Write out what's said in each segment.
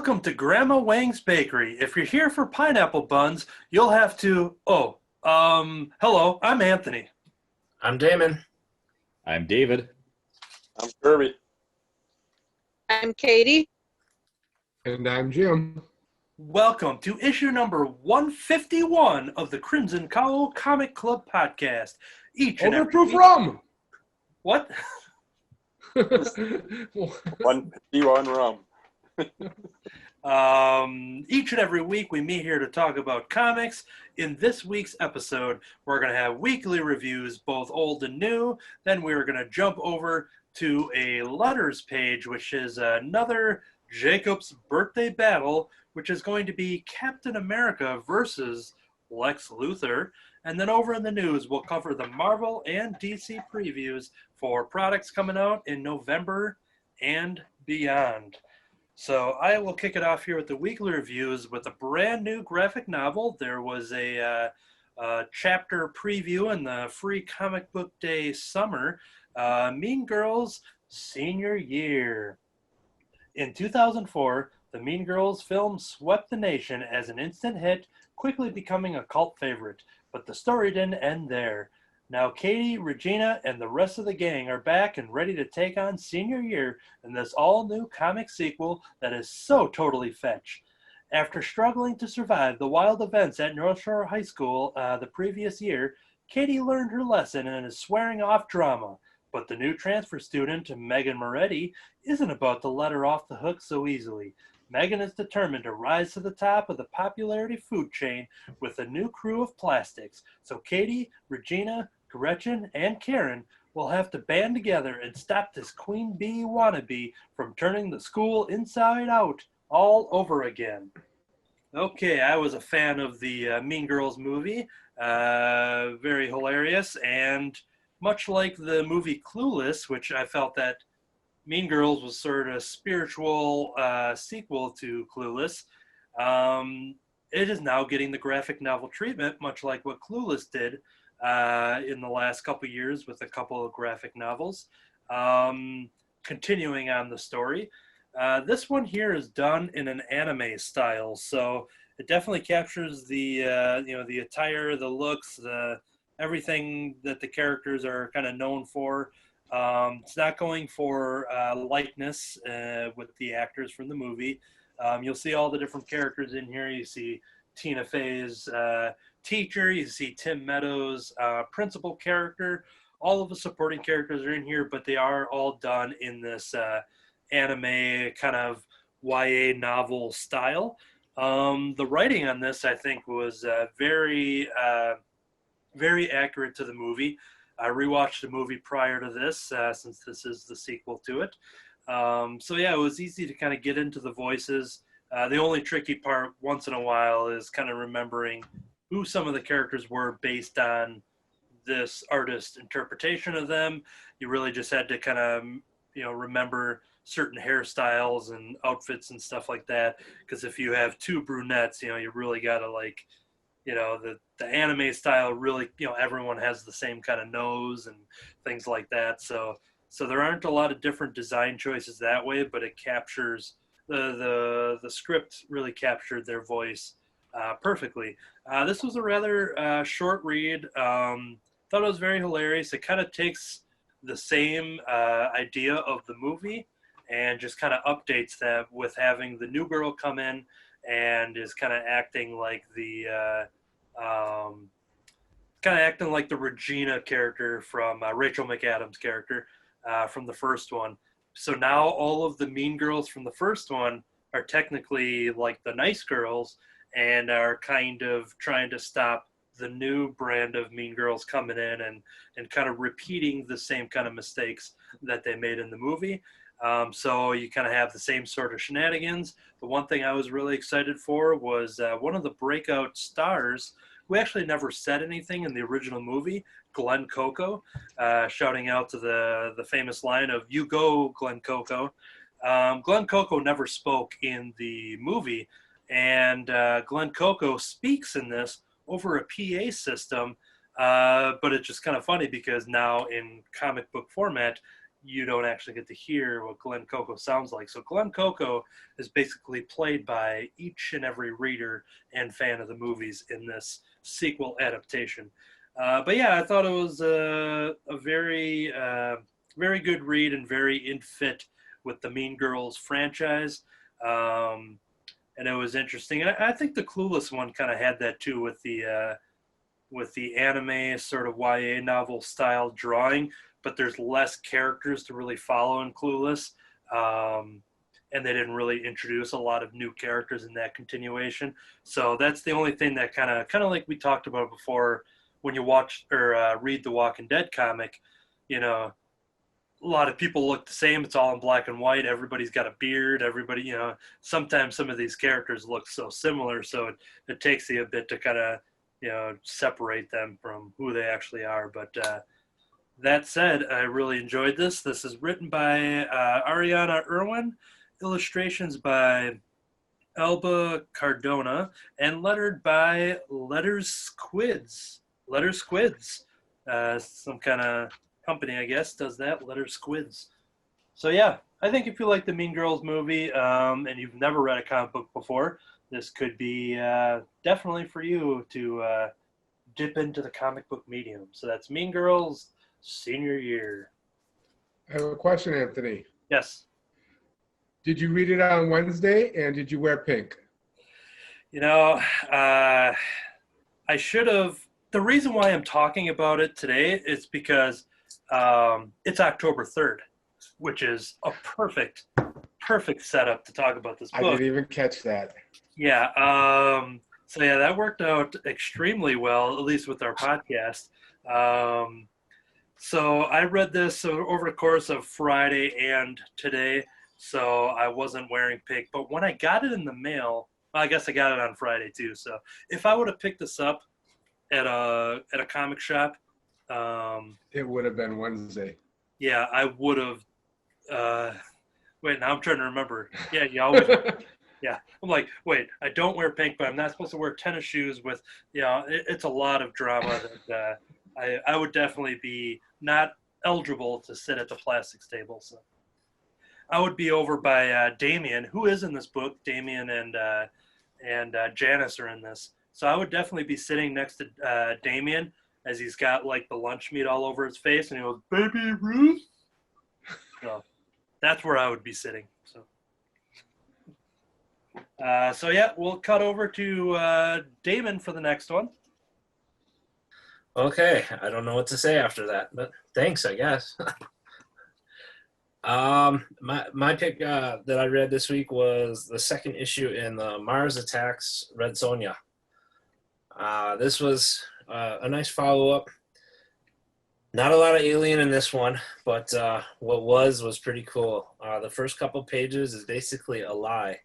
Welcome to Grandma Wang's Bakery. If you're here for pineapple buns, you'll have to... hello, I'm Anthony. I'm Damon. I'm David. I'm Kirby. I'm Katie. And I'm Jim. Welcome to issue number 151 of the Crimson Cowl Comic Club podcast. Overproof rum! What? 151 rum. Each and every week we meet here to talk about comics. In this week's episode, we're going to have weekly reviews, both old and new. Then we're going to jump over to a letters page, which is another Jacob's birthday battle, which is going to be Captain America versus Lex Luthor. And then over in the news, we'll cover the Marvel and DC previews for products coming out in November and beyond. So I will kick it off here with the weekly reviews with a brand new graphic novel. There was a chapter preview in the free comic book day summer, Mean Girls Senior Year. In 2004, the Mean Girls film swept the nation as an instant hit, quickly becoming a cult favorite. But the story didn't end there. Now Katie, Regina, and the rest of the gang are back and ready to take on senior year in this all-new comic sequel that is so totally fetch. After struggling to survive the wild events at North Shore High School the previous year, Katie learned her lesson and is swearing off drama. But the new transfer student, Megan Moretti, isn't about to let her off the hook so easily. Megan is determined to rise to the top of the popularity food chain with a new crew of plastics. So Katie, Regina, Gretchen, and Karen will have to band together and stop this queen bee wannabe from turning the school inside out all over again. Okay, I was a fan of the Mean Girls movie. Very hilarious, and much like the movie Clueless, which I felt that Mean Girls was sort of a spiritual sequel to Clueless. It is now getting the graphic novel treatment, much like what Clueless did in the last couple of years with a couple of graphic novels. Continuing on the story, this one here is done in an anime style, so it definitely captures the the attire, the looks, everything that the characters are kind of known for. It's not going for likeness with the actors from the movie. You'll see all the different characters in here. You see Tina Fey's teacher. You see Tim Meadows' principal character. All of the supporting characters are in here, but they are all done in this anime kind of YA novel style. The writing on this, I think, was very accurate to the movie. I rewatched the movie prior to this, since this is the sequel to it. So yeah, it was easy to kind of get into the voices. The only tricky part once in a while is kind of remembering who some of the characters were based on this artist's interpretation of them. You really just had to kind of, remember certain hairstyles and outfits and stuff like that. Because if you have two brunettes, you really got to the anime style really, everyone has the same kind of nose and things like that. So there aren't a lot of different design choices that way, but it captures the script really captured their voice perfectly. This was a rather short read. Thought it was very hilarious. It kind of takes the same idea of the movie and just kind of updates that with having the new girl come in and is kind of acting like the Regina character from Rachel McAdams' character from the first one. So now all of the mean girls from the first one are technically like the nice girls and are kind of trying to stop the new brand of mean girls coming in and kind of repeating the same kind of mistakes that they made in the movie. So you kind of have the same sort of shenanigans. The one thing I was really excited for was one of the breakout stars who actually never said anything in the original movie, Glenn Coco, shouting out to the famous line of "You go, Glenn Coco." Glenn Coco never spoke in the movie, and Glenn Coco speaks in this over a PA system, but it's just kind of funny because now in comic book format, you don't actually get to hear what Glenn Coco sounds like. So Glenn Coco is basically played by each and every reader and fan of the movies in this sequel adaptation. But yeah, I thought it was a very, very good read and very in fit with the Mean Girls franchise. And it was interesting. And I think the Clueless one kind of had that too with the anime sort of YA novel style drawing, but there's less characters to really follow in Clueless. And they didn't really introduce a lot of new characters in that continuation. So that's the only thing that kind of like we talked about before, when you watch or read the Walking Dead comic, you know, a lot of people look the same. It's all in black and white. Everybody's got a beard. Everybody, you know, sometimes some of these characters look so similar. So it takes you a bit to kind of, you know, separate them from who they actually are. But that said, I really enjoyed this. This is written by Ariana Irwin, illustrations by Elba Cardona, and lettered by Letters Squids. Letters Squids. Some kind of company, I guess, does that. Letters Squids. So yeah, I think if you like the Mean Girls movie and you've never read a comic book before, this could be definitely for you to dip into the comic book medium. So that's Mean Girls senior year. I have a question, Anthony. Yes. Did you read it on Wednesday, and did you wear pink? You know, I should have. The reason why I'm talking about it today is because it's October 3rd, which is a perfect setup to talk about this book. I didn't even catch that. Yeah. So yeah, that worked out extremely well, at least with our podcast. So I read this over the course of Friday and today, so I wasn't wearing pink. But when I got it in the mail, well, I guess I got it on Friday too. So if I would have picked this up at a comic shop, It would have been Wednesday. yeah, I would have. Wait, now I'm trying to remember. Yeah, you always. Yeah, I'm like, wait, I don't wear pink, but I'm not supposed to wear tennis shoes with, you know, it's a lot of drama that I would definitely be not eligible to sit at the plastics table. So I would be over by Damien, who is in this book. Damien and Janice are in this. So I would definitely be sitting next to Damien as he's got like the lunch meat all over his face and he goes, "Baby Ruth." So that's where I would be sitting. So yeah, we'll cut over to Damon for the next one. Okay, I don't know what to say after that, but thanks, I guess. My pick that I read this week was the second issue in the Mars Attacks Red Sonja. This was a nice follow-up. Not a lot of alien in this one, but what was pretty cool. The first couple pages is basically a lie.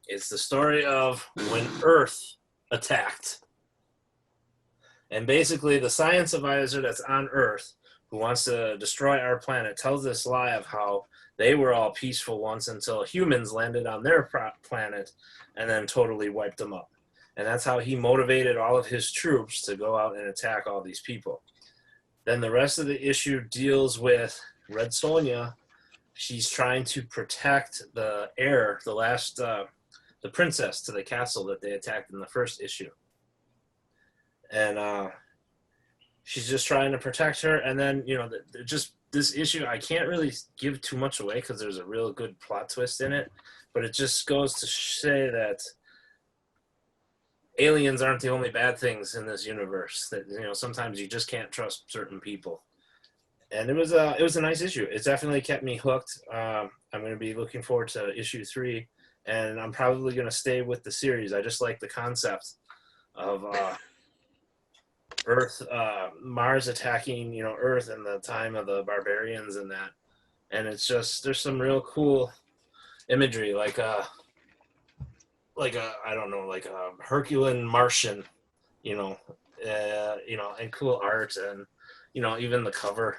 It's the story of when Earth attacked. And basically the science advisor that's on Earth who wants to destroy our planet tells this lie of how they were all peaceful once until humans landed on their planet and then totally wiped them up. And that's how he motivated all of his troops to go out and attack all these people. Then the rest of the issue deals with Red Sonja. She's trying to protect the heir, the princess to the castle that they attacked in the first issue. And she's just trying to protect her. And then, you know, just this issue, I can't really give too much away because there's a real good plot twist in it. But it just goes to say that aliens aren't the only bad things in this universe. That, you know, sometimes you just can't trust certain people. And it was a nice issue. It definitely kept me hooked. I'm going to be looking forward to issue 3, and I'm probably going to stay with the series. I just like the concept of Earth, Mars attacking, you know, Earth in the time of the barbarians and that. And it's just, there's some real cool imagery, like a I don't know, like a Herculean Martian, you know, and cool art, and you know, even the cover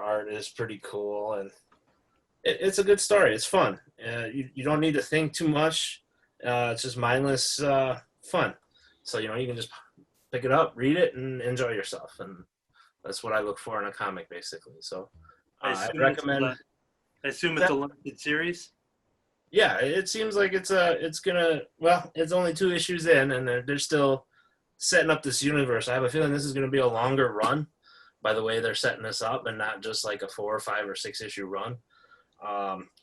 art is pretty cool, and it's a good story. It's fun. You don't need to think too much. It's just mindless fun. So, you know, you can just pick it up, read it, and enjoy yourself. And that's what I look for in a comic, basically. So I I'd assume recommend. I assume it's a limited series. Yeah, it seems like it's only 2 issues in, and they're still setting up this universe. I have a feeling this is going to be a longer run, by the way they're setting this up, and not just like a 4 or 5 or 6 issue run.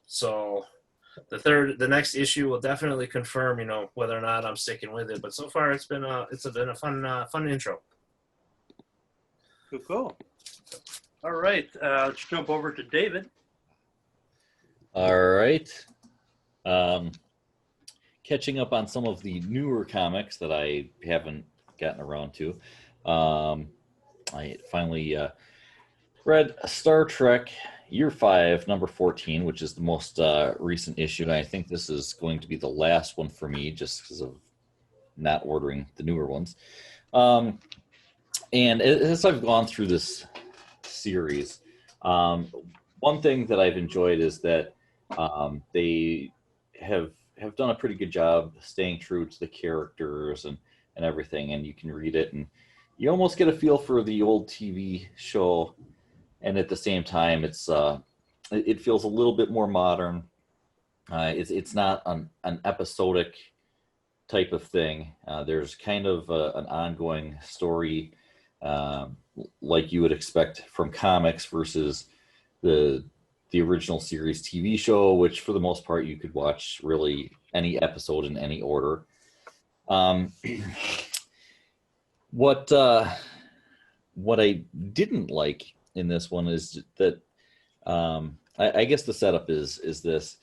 So the next issue will definitely confirm, whether or not I'm sticking with it. But so far, it's been a fun intro. Cool. All right, let's jump over to David. All right. Catching up on some of the newer comics that I haven't gotten around to. I finally read Star Trek Year 5, number 14, which is the most recent issue. And I think this is going to be the last one for me just because of not ordering the newer ones. And as I've gone through this series, one thing that I've enjoyed is that they have done a pretty good job staying true to the characters and everything, and you can read it and you almost get a feel for the old TV show, and at the same time it feels a little bit more modern. It's not an episodic type of thing. There's kind of an ongoing story like you would expect from comics versus the original series TV show, which for the most part you could watch really any episode in any order. What I didn't like in this one is that I guess the setup is this: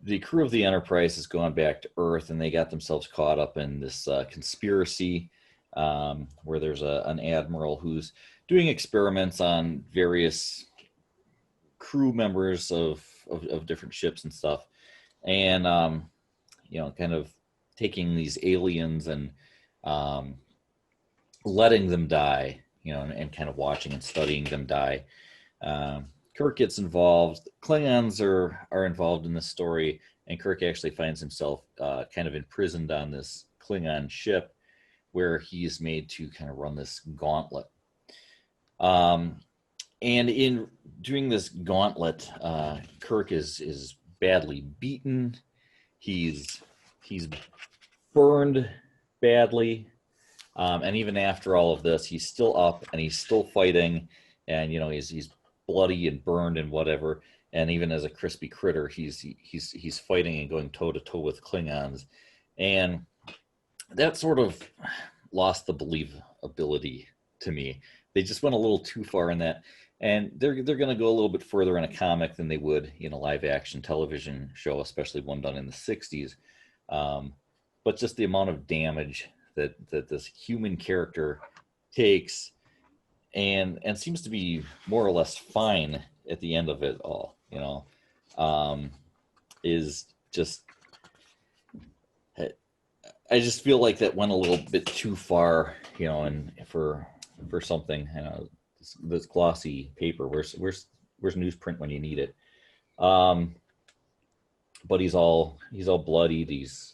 the crew of the Enterprise has gone back to Earth, and they got themselves caught up in this conspiracy where there's an admiral who's doing experiments on various crew members of different ships and stuff, and kind of taking these aliens and letting them die, and kind of watching and studying them die. Kirk gets involved. Klingons are involved in this story, and Kirk actually finds himself kind of imprisoned on this Klingon ship where he's made to kind of run this gauntlet. And in doing this gauntlet, Kirk is badly beaten. He's burned badly. And even after all of this, he's still up and he's still fighting. And, he's bloody and burned and whatever. And even as a crispy critter, he's fighting and going toe to toe with Klingons. And that sort of lost the believability to me. They just went a little too far in that. And they're going to go a little bit further in a comic than they would in a live action television show, especially one done in the 60s. But just the amount of damage that this human character takes and seems to be more or less fine at the end of it all, is just, I just feel like that went a little bit too far, and for something, this glossy paper. Where's newsprint when you need it? But he's all bloodied. He's,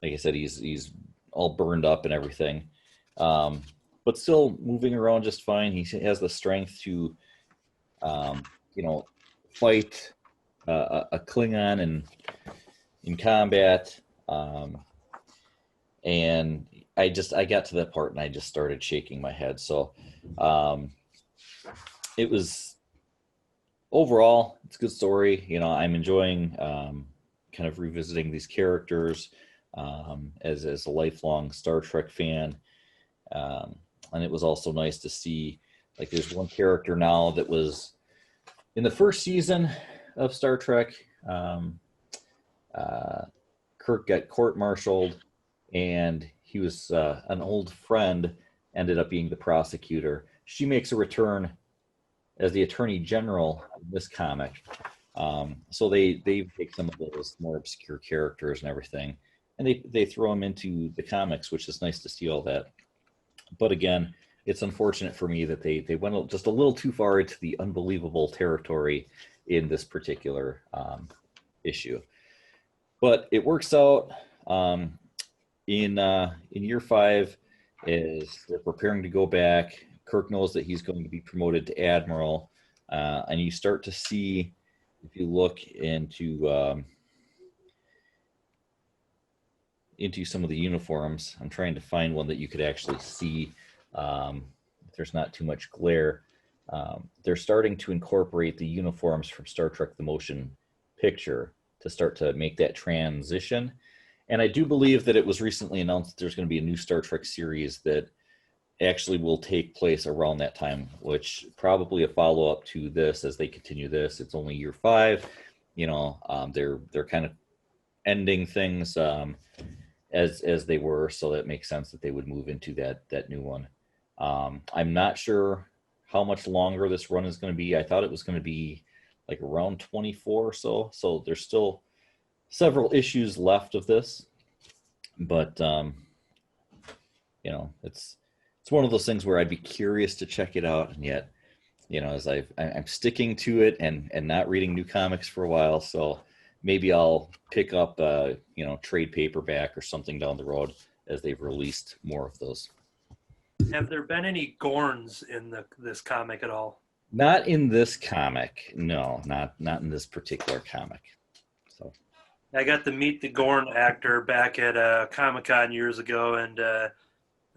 like I said, he's all burned up and everything, but still moving around just fine. He has the strength to, fight a Klingon in combat. And I got to that part and I just started shaking my head. So it was, overall, it's a good story. I'm enjoying kind of revisiting these characters as a lifelong Star Trek fan. And it was also nice to see, like, there's one character now that was in the first season of Star Trek. Kirk got court-martialed, and he was an old friend, ended up being the prosecutor. She makes a return as the Attorney General in this comic. So they take some of those more obscure characters and everything, and they throw them into the comics, which is nice to see all that. But again, it's unfortunate for me that they went just a little too far into the unbelievable territory in this particular issue. But it works out. In year 5, as they're preparing to go back, Kirk knows that he's going to be promoted to admiral. and you start to see, if you look into some of the uniforms. I'm trying to find one that you could actually see if there's not too much glare. They're starting to incorporate the uniforms from Star Trek The Motion Picture to start to make that transition. And I do believe that it was recently announced that there's going to be a new Star Trek series that actually will take place around that time, which probably a follow-up to this as they continue this. It's only year 5. They're kind of ending things as they were, so that makes sense that they would move into that new one. I'm not sure how much longer this run is going to be. I thought it was going to be like around 24 or so there's still several issues left of this, but it's one of those things where I'd be curious to check it out, and yet as I'm sticking to it and not reading new comics for a while, so maybe I'll pick up trade paperback or something down the road as they've released more of those. Have there been any Gorns in this comic at all? Not in this comic, no, not in this particular comic. So I got to meet the Gorn actor back at Comic-Con years ago, and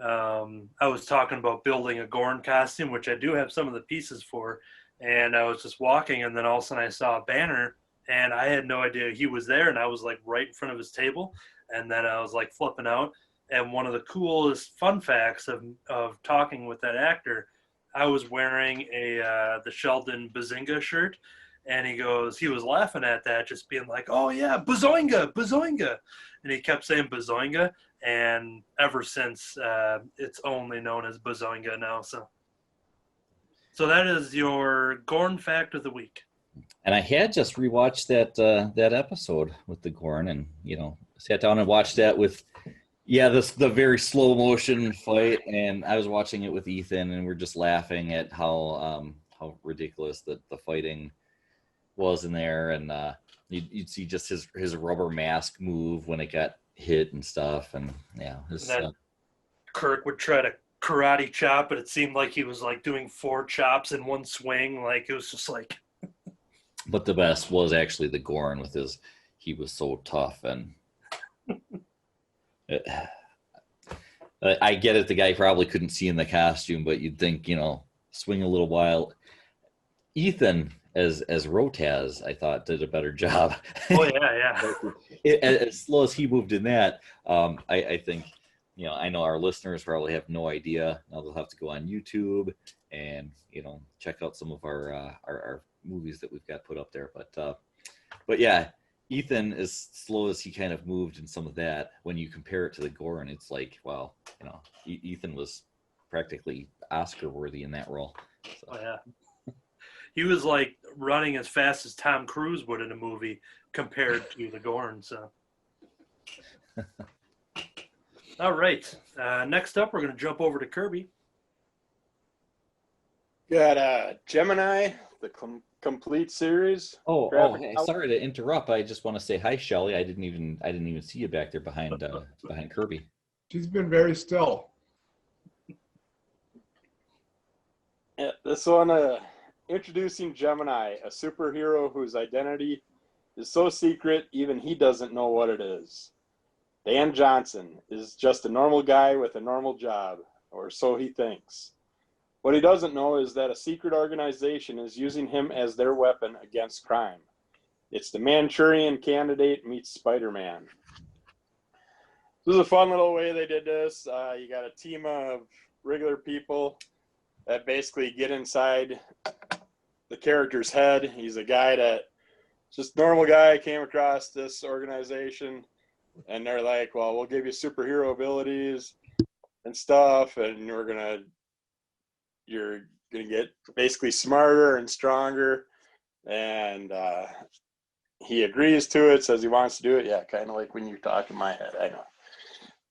I was talking about building a Gorn costume, which I do have some of the pieces for, and I was just walking, and then all of a sudden I saw a banner, and I had no idea he was there, and I was like right in front of his table, and then I was like flipping out. And one of the coolest fun facts of talking with that actor, I was wearing the Sheldon Bazinga shirt, and he was laughing at that, just being like, "Oh yeah, Bazoinga, Bazoinga," and he kept saying Bazoinga, and ever since it's only known as Bazoinga now. So that is your Gorn fact of the week. And I had just rewatched that episode with the Gorn, and sat down and watched that with the very slow motion fight, and I was watching it with Ethan, and we're just laughing at how ridiculous that the fighting was in there, and you'd see just his rubber mask move when it got hit and stuff, and Kirk would try to karate chop, but it seemed like he was like doing 4 chops in one swing. Like it was just like. But the best was actually the Gorn with he was so tough, and I get it. The guy probably couldn't see in the costume, but you'd think, swing a little while. Ethan as Rotaz, I thought, did a better job. Oh yeah. As slow as he moved in that, I think, I know our listeners probably have no idea. Now they'll have to go on YouTube and check out some of our movies that we've got put up there. But yeah, Ethan, as slow as he kind of moved in some of that, when you compare it to the Gorn, it's like, wow, Ethan was practically Oscar worthy in that role. So. Oh yeah. He was like running as fast as Tom Cruise would in a movie compared to the Gorn. So, all right. Next up, we're going to jump over to Kirby. Got Gemini, the complete series. Hey, sorry to interrupt. I just want to say hi, Shelly. I didn't even see you back there behind Kirby. She's been very still. Yeah, this one, introducing Gemini, a superhero whose identity is so secret even he doesn't know what it is. Dan Johnson is just a normal guy with a normal job, or so he thinks. What he doesn't know is that a secret organization is using him as their weapon against crime. It's the Manchurian Candidate meets Spider-Man. This is a fun little way they did this. You got a team of regular people that basically get inside the character's head. He's a guy that, just normal guy, came across this organization, and they're like, well, we'll give you superhero abilities and stuff, and you're gonna get basically smarter and stronger. And he agrees to it, says he wants to do it. Yeah, kind of like when you talk in my head, I know.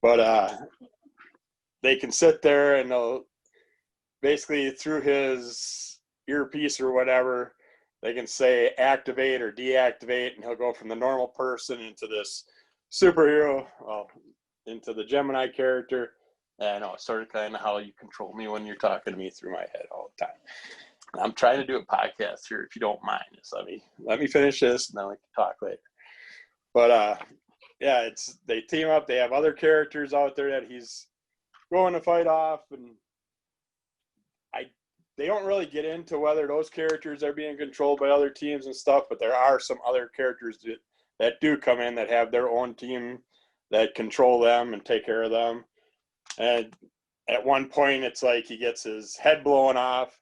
But they can sit there and they'll basically, through his earpiece or whatever, they can say activate or deactivate, and he'll go from the normal person into this superhero, into the Gemini character. And I know it's sort of kind of how you control me when you're talking to me through my head all the time. I'm trying to do a podcast here, if you don't mind. Just let me finish this, and then we can talk later. But yeah, they team up. They have other characters out there that he's going to fight off, and they don't really get into whether those characters are being controlled by other teams and stuff. But there are some other characters that do come in that have their own team that control them and take care of them. And at one point, it's like he gets his head blown off.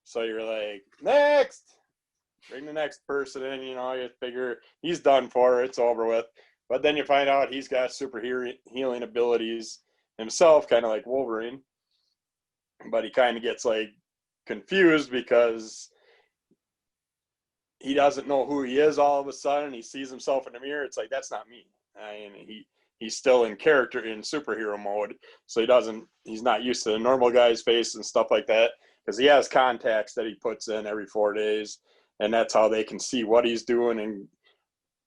So you're like, next, bring the next person in. You know, you figure he's done for. It's over with. But then you find out he's got super healing abilities himself, kind of like Wolverine. But he kind of gets like confused because he doesn't know who he is all of a sudden. He sees himself in the mirror. It's like, that's not me. I mean, he's still in character, in superhero mode. So he's not used to the normal guy's face and stuff like that, because he has contacts that he puts in every 4 days. And that's how they can see what he's doing and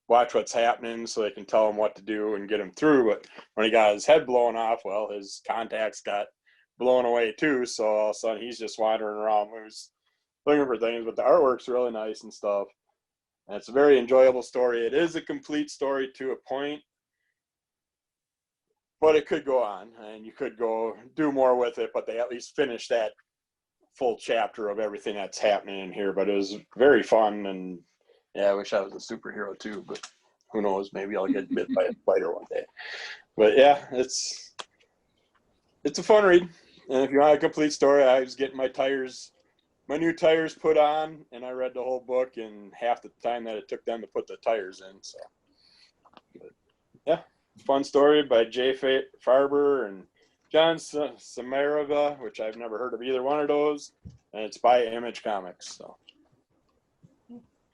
watch what's happening, so they can tell him what to do and get him through. But when he got his head blown off, well, his contacts got blown away too. So all of a sudden he's just wandering around loose, looking for things. But the artwork's really nice and stuff. And it's a very enjoyable story. It is a complete story to a point, but it could go on, and you could go do more with it. But they at least finished that full chapter of everything that's happening in here. But it was very fun, and yeah, I wish I was a superhero too, but who knows? Maybe I'll get bit by a spider one day. But yeah, it's a fun read. And if you want a complete story, I was getting my new tires put on, and I read the whole book in half the time that it took them to put the tires in. So, but yeah, fun story by Jay Farber and John Samarova, which I've never heard of either one of those, and it's by Image Comics. So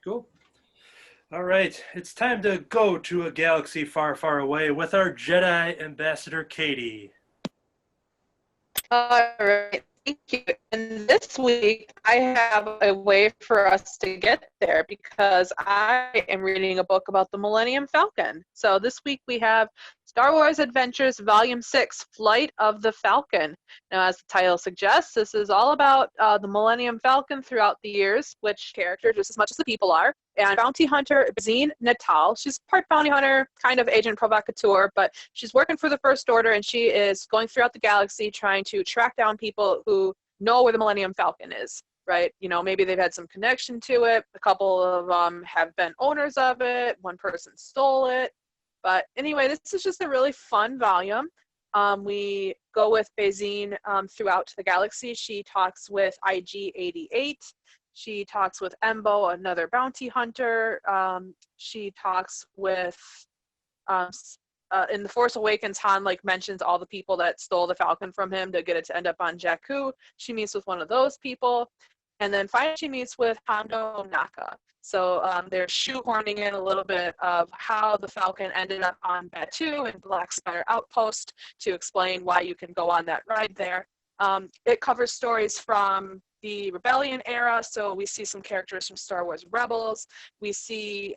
Cool. All right, it's time to go to a galaxy far, far away with our Jedi Ambassador, Katie. All right, thank you. And this week, I have a way for us to get there because I am reading a book about the Millennium Falcon. So this week we have Star Wars Adventures Volume 6, Flight of the Falcon. Now, as the title suggests, this is all about the Millennium Falcon throughout the years, which character just as much as the people are. And bounty hunter Bazine Natal, she's part bounty hunter, kind of agent provocateur, but she's working for the First Order, and she is going throughout the galaxy trying to track down people who know where the Millennium Falcon is, right? You know, maybe they've had some connection to it. A couple of them have been owners of it. One person stole it. But anyway, this is just a really fun volume. We go with Bazine throughout the galaxy. She talks with IG-88. She talks with Embo, another bounty hunter. She talks with, in The Force Awakens, Han mentions all the people that stole the Falcon from him to get it to end up on Jakku. She meets with one of those people. And then finally she meets with Hondo Naka. So they're shoehorning in a little bit of how the Falcon ended up on Batu and Black Spire Outpost to explain why you can go on that ride there. It covers stories from the Rebellion era, so we see some characters from Star Wars Rebels. We see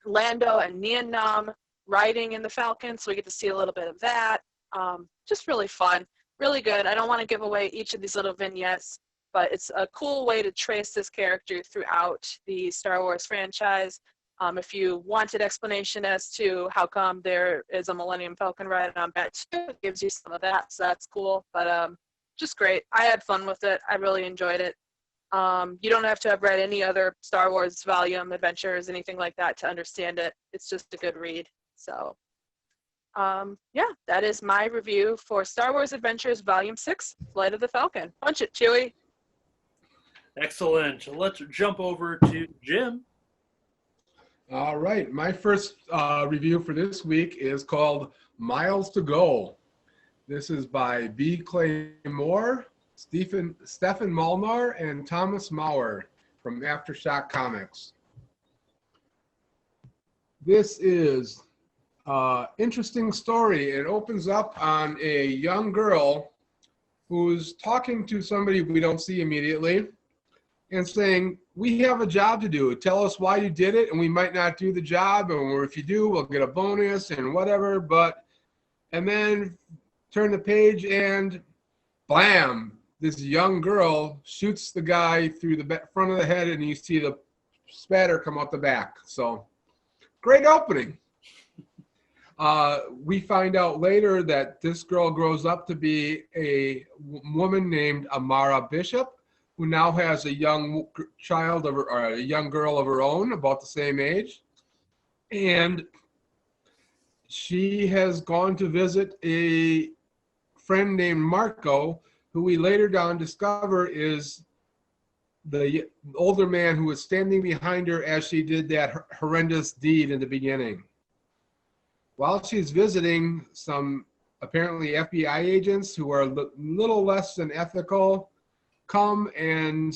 Lando and Nien Nunb riding in the Falcon, so we get to see a little bit of that. Just really fun, really good. I don't want to give away each of these little vignettes, but it's a cool way to trace this character throughout the Star Wars franchise. If you wanted explanation as to how come there is a Millennium Falcon ride on Batu, it gives you some of that, so that's cool. But just great. I had fun with it. I really enjoyed it. You don't have to have read any other Star Wars volume, adventures, anything like that to understand it. It's just a good read. So, yeah, that is my review for Star Wars Adventures Volume 6, Flight of the Falcon. Punch it, Chewie. Excellent. Let's jump over to Jim. All right, my first review for this week is called Miles to Go. This is by B. Clay Moore, Stephen Molnar, and Thomas Maurer from Aftershock Comics. This is an interesting story. It opens up on a young girl who's talking to somebody we don't see immediately and saying, we have a job to do. Tell us why you did it, and we might not do the job, or if you do, we'll get a bonus and whatever. And then turn the page and blam, this young girl shoots the guy through the front of the head, and you see the spatter come out the back. So, great opening. We find out later that this girl grows up to be a woman named Amara Bishop, who now has a young child of her, or a young girl of her own, about the same age. And she has gone to visit a friend named Marco, who we later down discover is the older man who was standing behind her as she did that horrendous deed in the beginning. While she's visiting, some apparently FBI agents who are a little less than ethical come and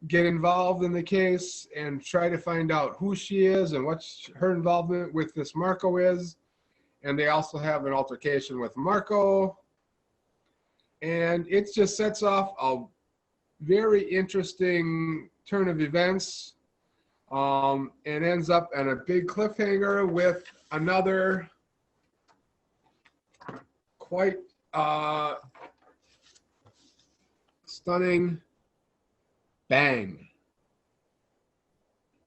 get involved in the case and try to find out who she is and what her involvement with this Marco is. And they also have an altercation with Marco. And it just sets off a very interesting turn of events, and ends up on a big cliffhanger with another quite stunning bang.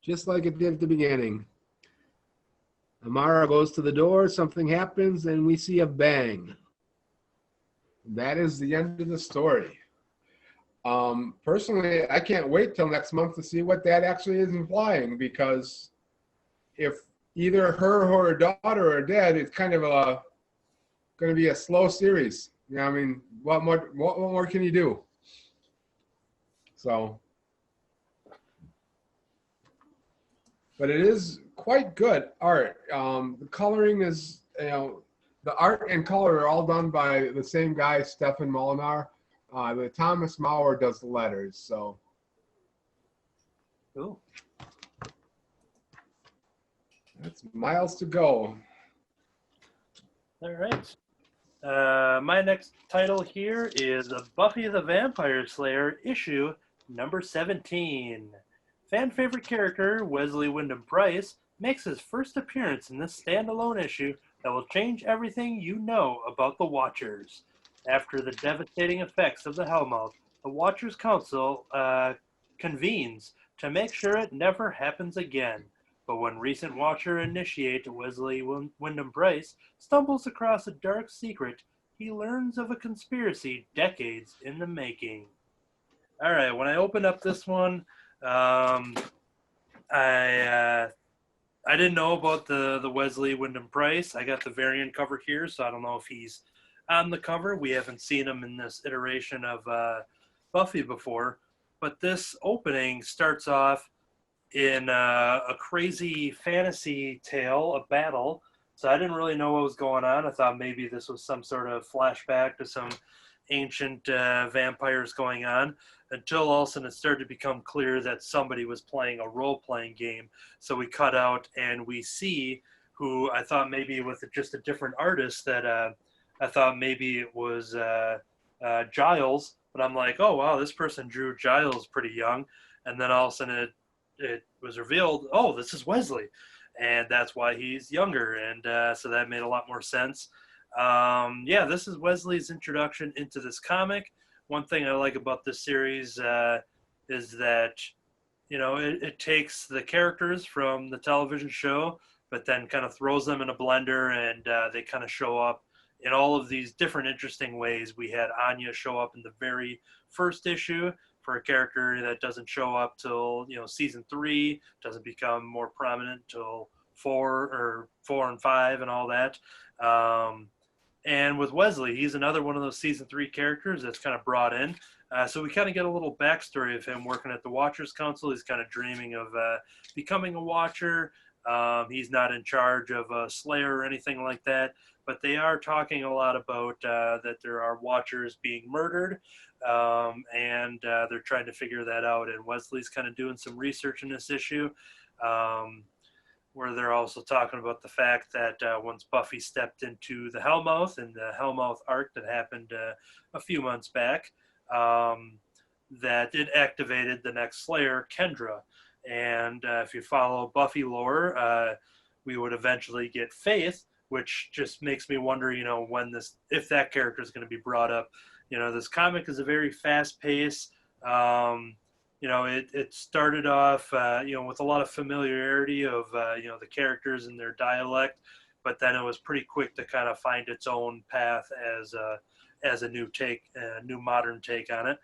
Just like it did at the beginning. Amara goes to the door, something happens, and we see a bang. That is the end of the story. Personally, I can't wait till next month to see what that actually is implying, because if either her or her daughter are dead, it's kind of going to be a slow series. You know, I mean, what more can you do? So, but it is quite good art. The coloring is, the art and color are all done by the same guy, Stefan Molinar. The Thomas Mauer does the letters, so. Cool. That's miles to go. All right. My next title here is Buffy the Vampire Slayer issue number 17. Fan favorite character Wesley Wyndham-Pryce makes his first appearance in this standalone issue that will change everything you know about the Watchers. After the devastating effects of the Hellmouth, the Watchers Council convenes to make sure it never happens again. But when recent Watcher initiate Wesley Wyndham-Pryce stumbles across a dark secret, he learns of a conspiracy decades in the making. All right, when I opened up this one, I didn't know about the Wesley Wyndham-Pryce. I got the variant cover here, so I don't know if he's on the cover. We haven't seen him in this iteration of Buffy before, but this opening starts off in a crazy fantasy tale, a battle. So I didn't really know what was going on. I thought maybe this was some sort of flashback to some ancient vampires going on, until all of a sudden it started to become clear that somebody was playing a role-playing game. So we cut out and we see who I thought maybe with just a different artist, that I thought maybe it was Giles, but I'm like, oh wow, this person drew Giles pretty young. And then all of a sudden it was revealed, oh, this is Wesley. And that's why he's younger. And so that made a lot more sense. Yeah, this is Wesley's introduction into this comic. One thing I like about this series is that, it takes the characters from the television show, but then kind of throws them in a blender, and they kind of show up in all of these different interesting ways. We had Anya show up in the very first issue for a character that doesn't show up till, season 3, doesn't become more prominent till 4 and 5 and all that. And with Wesley, he's another one of those season 3 characters that's kind of brought in. So we kind of get a little backstory of him working at the Watchers Council. He's kind of dreaming of becoming a Watcher. He's not in charge of a Slayer or anything like that, but they are talking a lot about that there are Watchers being murdered, and they're trying to figure that out. And Wesley's kind of doing some research in this issue, where they're also talking about the fact that once Buffy stepped into the Hellmouth, and the Hellmouth arc that happened a few months back, that it activated the next Slayer, Kendra. And if you follow Buffy lore, we would eventually get Faith, which just makes me wonder, if that character is going to be brought up. This comic is a very fast pace. It started off, with a lot of familiarity of, the characters and their dialect, but then it was pretty quick to kind of find its own path as a new modern take on it.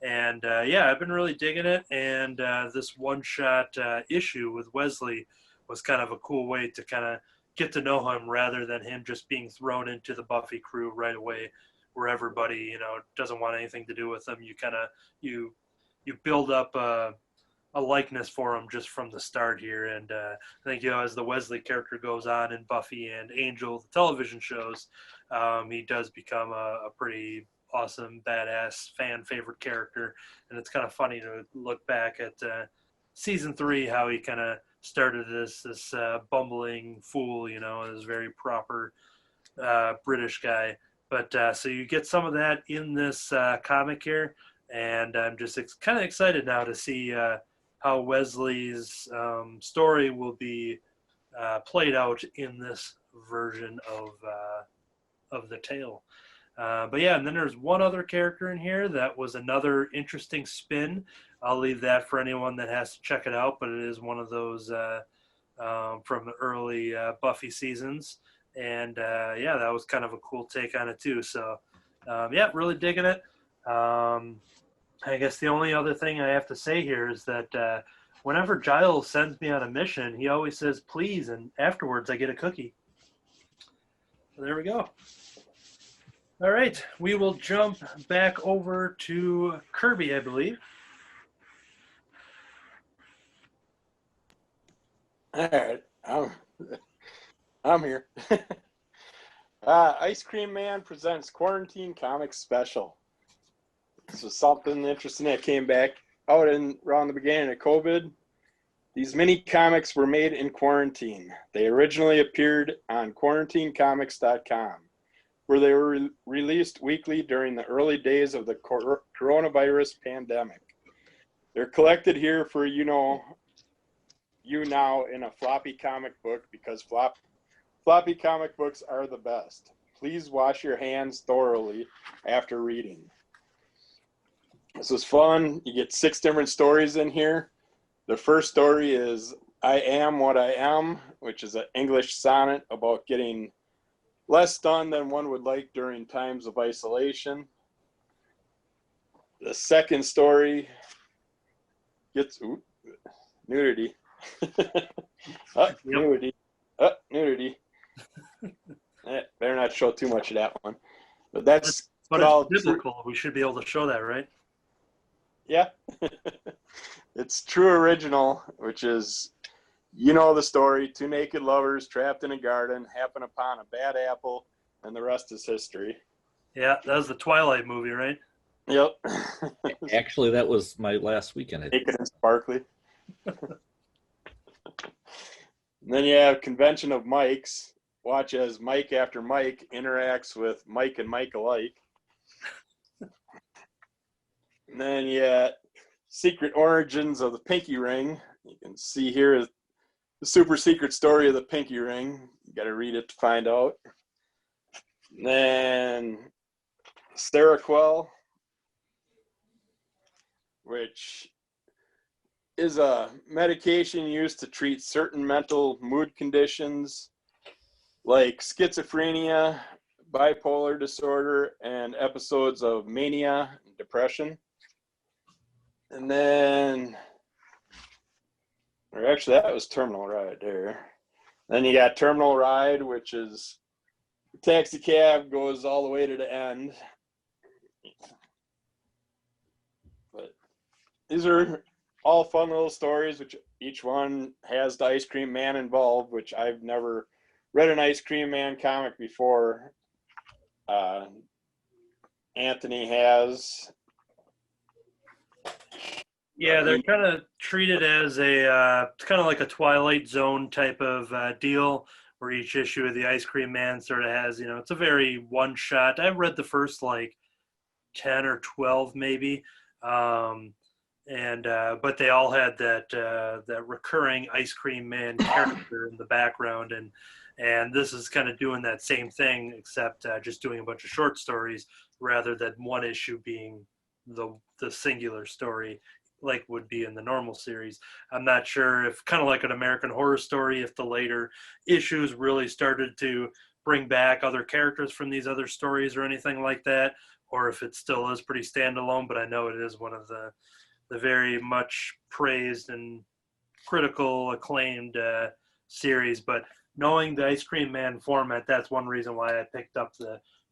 And I've been really digging it. And this one-shot issue with Wesley was kind of a cool way to kind of get to know him rather than him just being thrown into the Buffy crew right away, where everybody doesn't want anything to do with him. You build up a likeness for him just from the start here. And I think, as the Wesley character goes on in Buffy and Angel, the television shows, he does become a pretty awesome, badass, fan favorite character. And it's kind of funny to look back at season 3, how he kind of started this bumbling fool, this very proper British guy. But so you get some of that in this comic here. And I'm just kind of excited now to see how Wesley's story will be played out in this version of the tale. And then there's one other character in here that was another interesting spin. I'll leave that for anyone that has to check it out, but it is one of those from the early Buffy seasons. And that was kind of a cool take on it too. So really digging it. I guess the only other thing I have to say here is that whenever Giles sends me on a mission, he always says, please, and afterwards I get a cookie. So there we go. All right, we will jump back over to Kirby, I believe. All right, I'm here. Ice Cream Man presents Quarantine Comics Special. This was something interesting that came back out around the beginning of COVID. These mini comics were made in quarantine. They originally appeared on QuarantineComics.com, where they were released weekly during the early days of the coronavirus pandemic. They're collected here for you now in a floppy comic book, because floppy comic books are the best. Please wash your hands thoroughly after reading. This was fun. You get 6 different stories in here. The first story is I Am What I Am, which is an English sonnet about getting less done than one would like during times of isolation. The second story gets nudity. Nudity. Nudity. Better not show too much of that one. But that's it's biblical. We should be able to show that, right? Yeah. It's True Original, which is, the story. 2 naked lovers trapped in a garden happen upon a bad apple, and the rest is history. Yeah, that was the Twilight movie, right? Yep. Actually, that was my last weekend. Naked and sparkly. And then you have Convention of Mikes. Watch as Mike after Mike interacts with Mike and Mike alike. And then Secret Origins of the Pinky Ring. You can see here is the super secret story of the Pinky Ring. You got to read it to find out. And then Seroquel, which is a medication used to treat certain mental mood conditions like schizophrenia, bipolar disorder, and episodes of mania and depression. And then, or actually that was Terminal Ride there. Then you got Terminal Ride, which is the taxi cab goes all the way to the end. But these are all fun little stories, which each one has the Ice Cream Man involved, which I've never read an Ice Cream Man comic before. Anthony has. Yeah, they're kind of treated as it's kind of like a Twilight Zone type of deal, where each issue of the Ice Cream Man sort of has, it's a very one shot. I've read the first 10 or 12 maybe. But they all had that recurring Ice Cream Man character in the background, and And this is kind of doing that same thing, except just doing a bunch of short stories rather than one issue being the singular story like would be in the normal series. I'm not sure if, kind of like an American Horror Story, if the later issues really started to bring back other characters from these other stories or anything like that, or if it still is pretty standalone. But I know it is one of the very much praised and critical acclaimed series. But knowing the Ice Cream Man format, that's one reason why I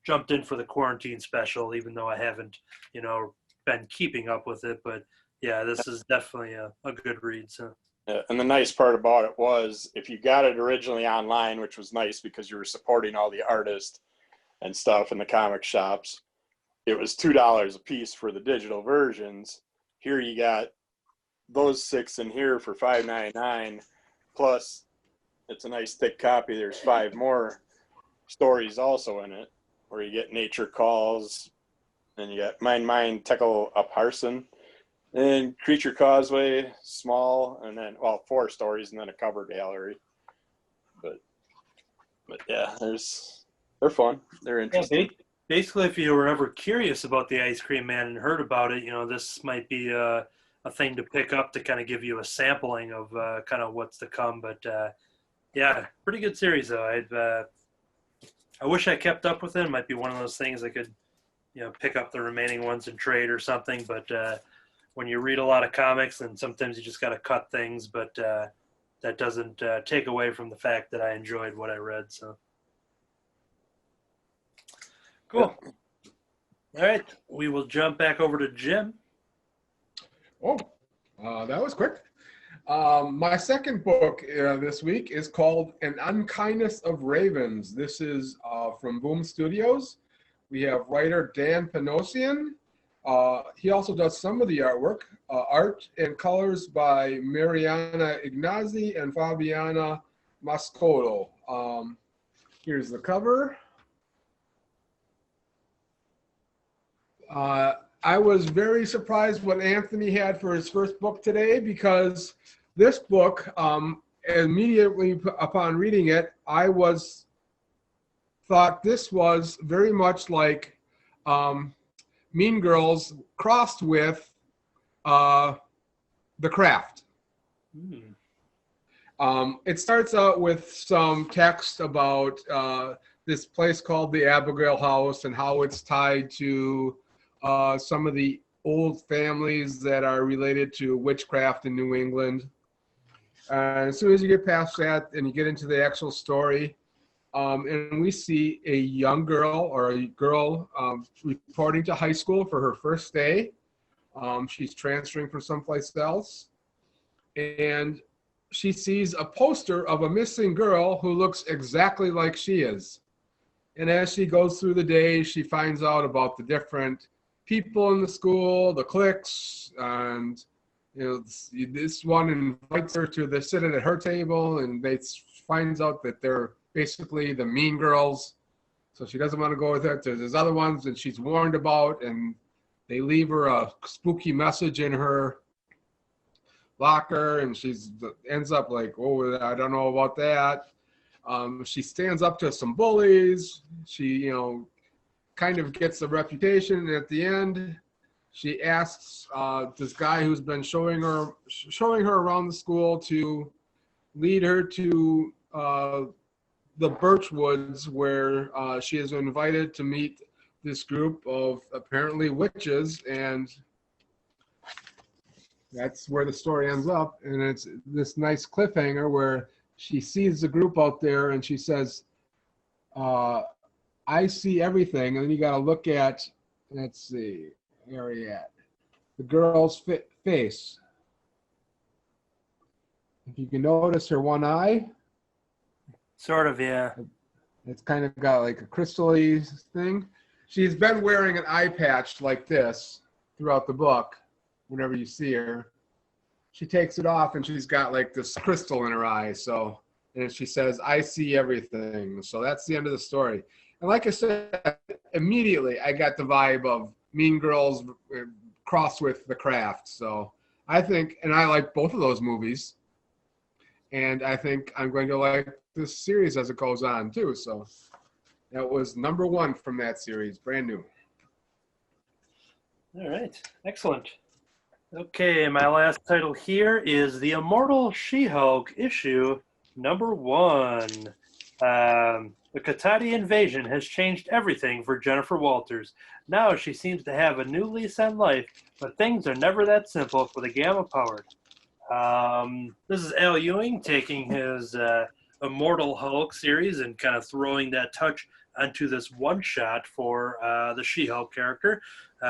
jumped in for the quarantine special, even though I haven't, been keeping up with it. But yeah, this is definitely a good read. So. Yeah, and the nice part about it was, if you got it originally online, which was nice because you were supporting all the artists and stuff in the comic shops, it was $2 a piece for the digital versions. Here you got those 6 in here for $5.99, plus it's a nice thick copy. There's 5 more stories also in it, where you get Nature Calls, and you got Mine, Tickle a Parson, and Creature Causeway, Small, and then, 4 stories, and then a cover gallery. But yeah, they're fun. They're interesting. Yeah, basically, if you were ever curious about the Ice Cream Man and heard about it, this might be a thing to pick up to kind of give you a sampling of kind of what's to come. But yeah, pretty good series though. I wish I kept up with it. It might be one of those things I could, pick up the remaining ones and trade or something. But when you read a lot of comics, and sometimes you just got to cut things, but that doesn't take away from the fact that I enjoyed what I read. So cool. All right, we will jump back over to Jim. Oh, that was quick. My second book this week is called An Unkindness of Ravens. This is from Boom Studios. We have writer Dan Panosian. He also does some of the artwork. Art and colors by Mariana Ignazi and Fabiana Mascolo. Here's the cover. I was very surprised what Anthony had for his first book today, because this book, immediately upon reading it, I thought this was very much like Mean Girls crossed with The Craft. It starts out with some text about this place called the Abigail House and how it's tied to some of the old families that are related to witchcraft in New England. As soon as you get past that and you get into the actual story, and we see a young girl, or a girl reporting to high school for her first day. She's transferring from someplace else, and she sees a poster of a missing girl who looks exactly like she is. And as she goes through the day, she finds out about the different people in the school, the cliques, and this one invites her to sit at her table, and they finds out that they're basically the mean girls. So she doesn't want to go with it. There's other ones that she's warned about, and they leave her a spooky message in her locker, and she ends up like, oh, I don't know about that. She stands up to some bullies. She, kind of gets a reputation. And at the end, she asks this guy who's been showing her around the school to lead her to the Birchwoods, where she is invited to meet this group of apparently witches, and that's where the story ends up. And it's this nice cliffhanger where she sees the group out there and she says, I see everything. And then you got to look at, let's see, where are you at? The girl's face. If you can notice her one eye. Sort of, yeah. It's kind of got like a crystal-y thing. She's been wearing an eye patch like this throughout the book. Whenever you see her, she takes it off and she's got like this crystal in her eye. So, and she says, I see everything. So that's the end of the story. And like I said, immediately I got the vibe of Mean Girls crossed with The Craft. So I think, and I like both of those movies. And I think I'm going to like this series as it goes on too. So that was number 1 from that series, brand new. All right, excellent. Okay, my last title here is the Immortal She-Hulk issue number 1. The Katati invasion has changed everything for Jennifer Walters. Now she seems to have a new lease on life, but things are never that simple for the Gamma-powered. This is Al Ewing taking his Immortal Hulk series and kind of throwing that touch onto this one-shot for the She-Hulk character.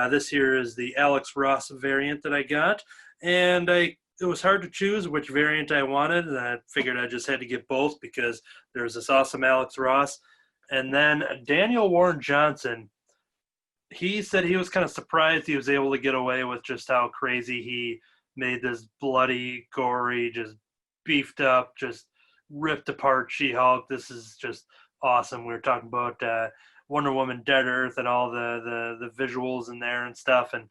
This here is the Alex Ross variant that I got, and it was hard to choose which variant I wanted, and I figured I just had to get both because there's this awesome Alex Ross. And then Daniel Warren Johnson, he said he was kind of surprised he was able to get away with just how crazy he made this bloody, gory, just beefed up, just ripped apart She-Hulk. This is just awesome. We were talking about Wonder Woman Dead Earth and all the visuals in there and stuff, and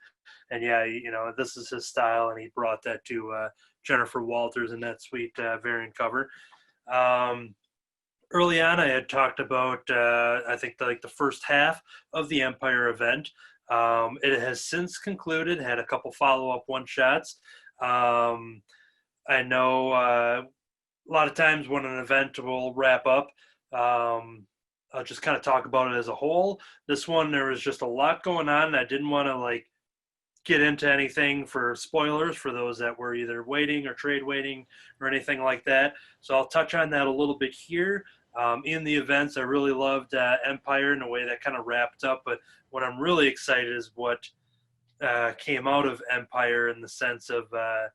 yeah, you know, this is his style, and he brought that to Jennifer Walters in that sweet variant cover. Early on, I had talked about I think the first half of the Empire event. It has since concluded, had a couple follow-up one-shots. I know a lot of times when an event will wrap up, I'll just kind of talk about it as a whole. This one, there was just a lot going on, and I didn't want to get into anything for spoilers for those that were either waiting or trade waiting or anything like that. So I'll touch on that a little bit here. In the events, I really loved Empire in a way that kind of wrapped up, but what I'm really excited is what came out of Empire in the sense of, I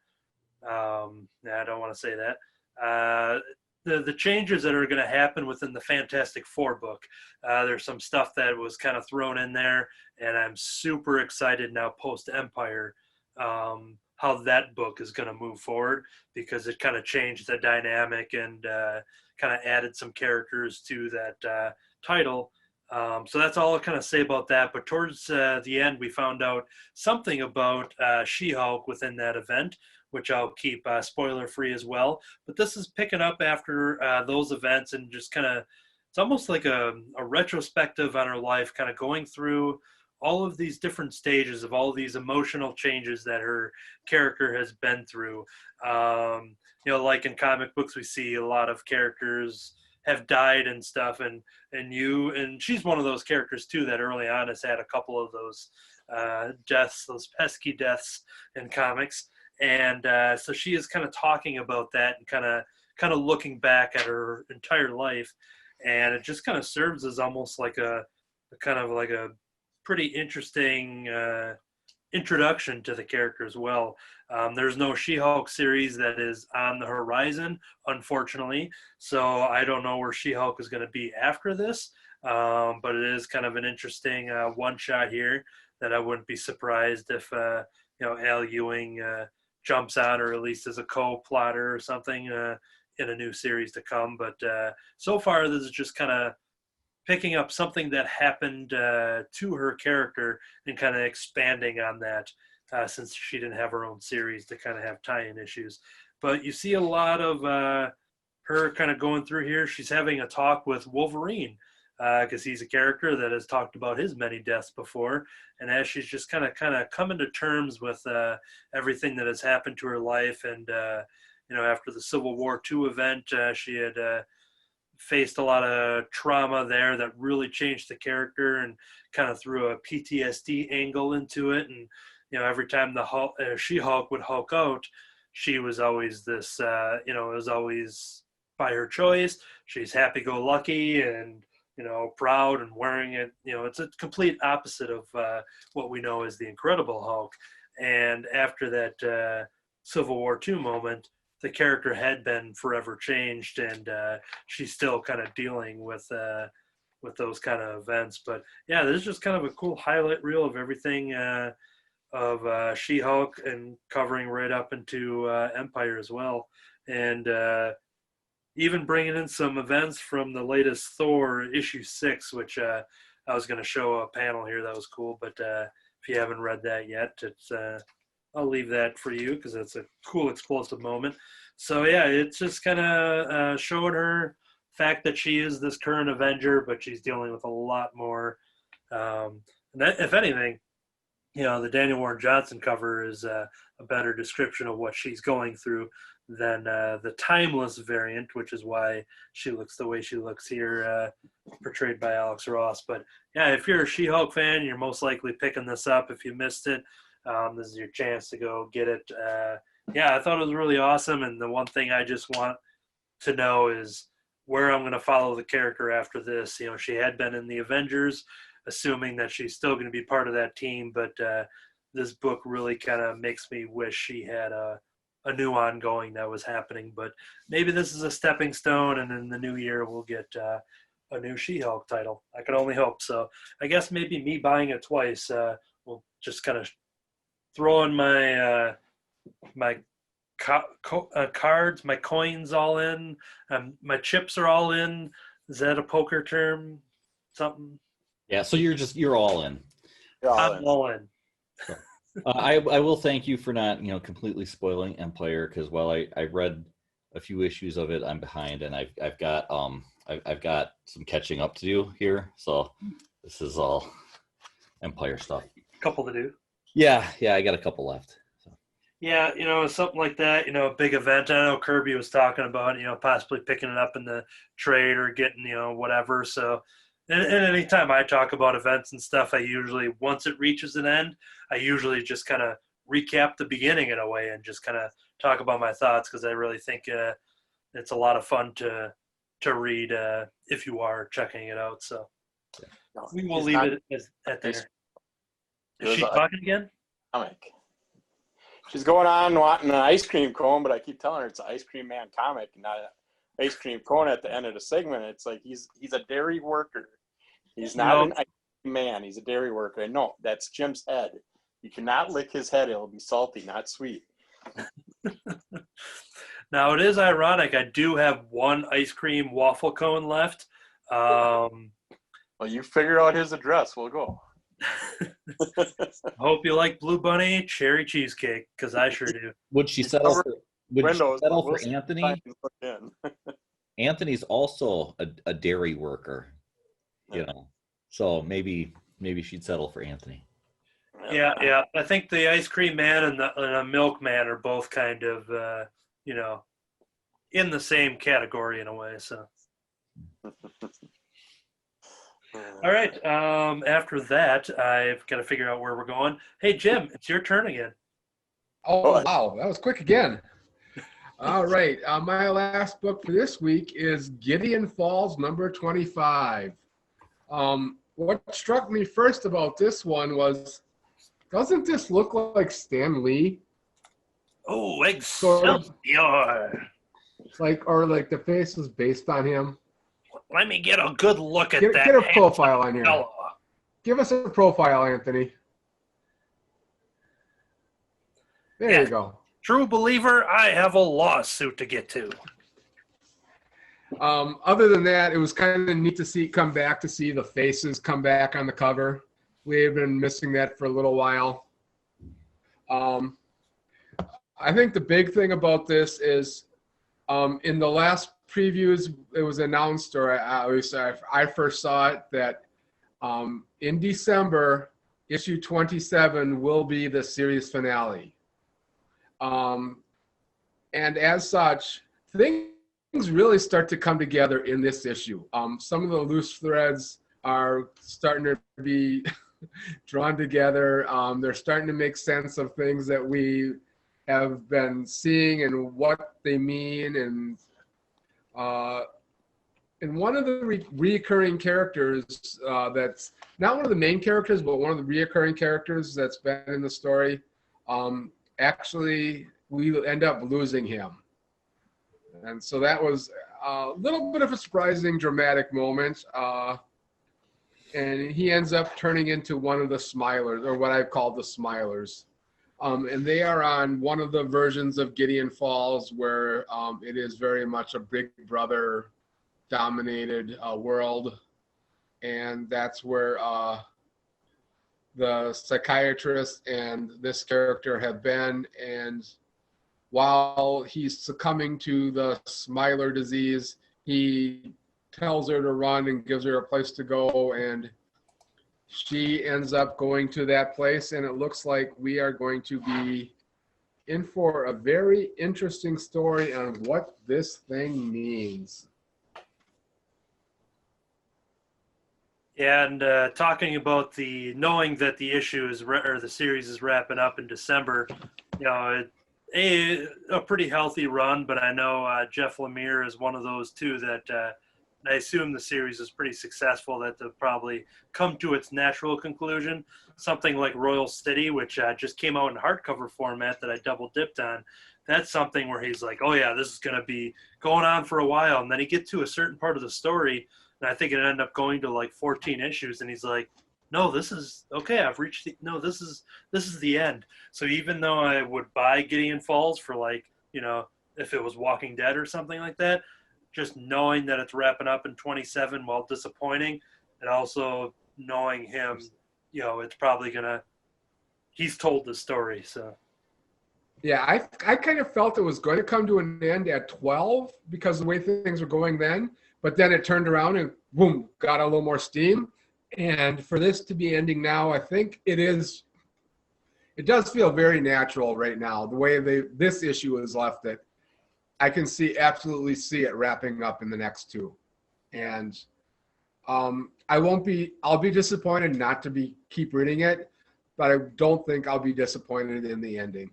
don't want to say that, the changes that are going to happen within the Fantastic Four book. There's some stuff that was kind of thrown in there, and I'm super excited now post-Empire how that book is going to move forward, because it kind of changed the dynamic and kind of added some characters to that title. So that's all I'll kind of say about that. But towards the end, we found out something about She-Hulk within that event, which I'll keep spoiler-free as well. But this is picking up after those events and just kind of, it's almost like a retrospective on her life, kind of going through all of these different stages of all these emotional changes that her character has been through. You know, like in comic books, we see a lot of characters have died and stuff, and she's one of those characters too that early on has had a couple of those deaths, those pesky deaths in comics. And so she is kind of talking about that and kind of looking back at her entire life, and it just kind of serves as almost like a pretty interesting introduction to the character as well. There's no She-Hulk series that is on the horizon, unfortunately, so I don't know where She-Hulk is going to be after this, but it is kind of an interesting one-shot here that I wouldn't be surprised if Al Ewing jumps on, or at least as a co-plotter or something in a new series to come. But so far, this is just kind of picking up something that happened to her character and kind of expanding on that, since she didn't have her own series to kind of have tie-in issues. But you see a lot of her kind of going through here. She's having a talk with Wolverine, because he's a character that has talked about his many deaths before, and as she's just kind of coming to terms with everything that has happened to her life, and after the Civil War II event, she had faced a lot of trauma there that really changed the character and kind of threw a PTSD angle into it. And every time the She-Hulk would Hulk out, she was always this, it was always by her choice. She's happy-go-lucky and proud and wearing it. It's a complete opposite of what we know as the Incredible Hulk. And after that Civil War II moment, the character had been forever changed, and she's still kind of dealing with those kind of events. But yeah, this is just kind of a cool highlight reel of everything of She-Hulk, and covering right up into Empire as well. And even bringing in some events from the latest Thor issue 6, which I was going to show a panel here that was cool. But if you haven't read that yet, it's I'll leave that for you because it's a cool, explosive moment. So yeah, it's just kind of showing her fact that she is this current Avenger, but she's dealing with a lot more. And that, if anything, the Daniel Warren Johnson cover is a better description of what she's going through than the Timeless variant, which is why she looks the way she looks here, portrayed by Alex Ross. But yeah, if you're a She-Hulk fan, you're most likely picking this up. If you missed it, this is your chance to go get it. Yeah, I thought it was really awesome. And the one thing I just want to know is where I'm going to follow the character after this. She had been in the Avengers, assuming that she's still going to be part of that team. But this book really kind of makes me wish she had a new ongoing that was happening. But maybe this is a stepping stone, and in the new year we'll get a new She-Hulk title. I could only hope. So I guess maybe me buying it twice will just kind of throw in my cards, my coins all in. My chips are all in. Is that a poker term? Something? Yeah, so you're all in. I'm all in. I will thank you for not completely spoiling Empire, because while I read a few issues of it, I'm behind, and I've got some catching up to do here. So this is all Empire stuff. Couple to do. Yeah, I got a couple left. So. Yeah, something like that. A big event. I know Kirby was talking about possibly picking it up in the trade or getting whatever. So. And anytime I talk about events and stuff, I usually, once it reaches an end, I usually just kind of recap the beginning in a way and just kind of talk about my thoughts, because I really think it's a lot of fun to read if you are checking it out. So we will leave it at there. Is she talking again? Comic. She's going on wanting an ice cream cone, but I keep telling her it's an Ice Cream Man comic, not an ice cream cone at the end of the segment. It's like he's a dairy worker. He's not an ice cream man. He's a dairy worker. And no, that's Jim's head. You cannot lick his head. It'll be salty, not sweet. Now, it is ironic. I do have one ice cream waffle cone left. Well, you figure out his address. We'll go. Hope you like Blue Bunny cherry cheesecake, because I sure do. Would she settle for Anthony? Anthony's also a dairy worker, so maybe she'd settle for Anthony. Yeah. I think the ice cream man and the milkman are both kind of, in the same category in a way. So. All right. After that, I've got to figure out where we're going. Hey, Jim, it's your turn again. Oh, wow. That was quick again. All right. My last book for this week is Gideon Falls number 25. What struck me first about this one was, doesn't this look like Stan Lee? Oh, Excelsior! Like the face was based on him. Let me get a good look at that. Get a profile on here. Fella. Give us a profile, Anthony. There you go. True believer, I have a lawsuit to get to. Other than that, it was kind of neat to see the faces come back on the cover. We have been missing that for a little while. I think the big thing about this is in the last previews, it was announced, or at least I first saw it, that in December, issue 27 will be the series finale. And as such, things really start to come together in this issue. Some of the loose threads are starting to be drawn together. They're starting to make sense of things that we have been seeing and what they mean. And one of the reoccurring characters that's not one of the main characters, but one of the reoccurring characters that's been in the story, actually, we end up losing him. And so that was a little bit of a surprising, dramatic moment. And he ends up turning into one of the Smilers, or what I call the Smilers. And they are on one of the versions of Gideon Falls where it is very much a Big Brother dominated world. And that's where the psychiatrist and this character have been. And while he's succumbing to the Smiler disease, he tells her to run and gives her a place to go, and she ends up going to that place, and it looks like we are going to be in for a very interesting story on what this thing means. Yeah, and talking about the knowing that the issue is or the series is wrapping up in December, you know, a pretty healthy run. But I know Jeff Lemire is one of those too that I assume the series is pretty successful. That they'll probably come to its natural conclusion. Something like Royal City, which just came out in hardcover format that I double dipped on. That's something where he's like, oh yeah, this is going to be going on for a while, and then he gets to a certain part of the story. And I think it ended up going to like 14 issues, and he's like, "No, this is okay. I've reached the no. This is the end." So even though I would buy Gideon Falls for like, you know, if it was Walking Dead or something like that, just knowing that it's wrapping up in 27, while disappointing, and also knowing him, you know, it's probably gonna. He's told the story, so. Yeah, I kind of felt it was going to come to an end at 12 because the way things were going then. But then it turned around and boom, got a little more steam. And for this to be ending now, I think it does feel very natural right now. The way this issue is left, that I can absolutely see it wrapping up in the next two. And I'll be disappointed not to keep reading it, but I don't think I'll be disappointed in the ending.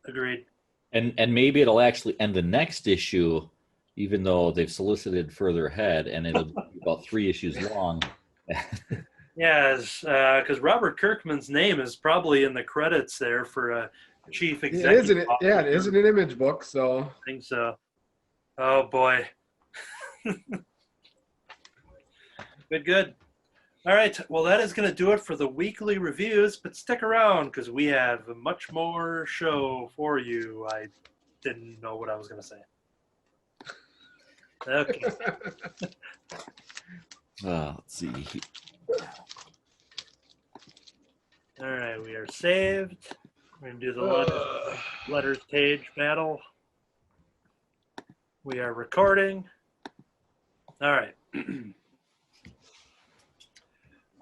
Agreed. And maybe it'll actually end the next issue, even though they've solicited further ahead, and it'll be about 3 issues long. Yeah, because Robert Kirkman's name is probably in the credits there for a chief executive. It is an Image book, so. I think so. Oh boy. Good. All right. Well, that is going to do it for the weekly reviews, but stick around because we have much more show for you. I didn't know what I was going to say. Okay. Let's see. All right, we are saved. We're going to do the letters page battle. We are recording. All right.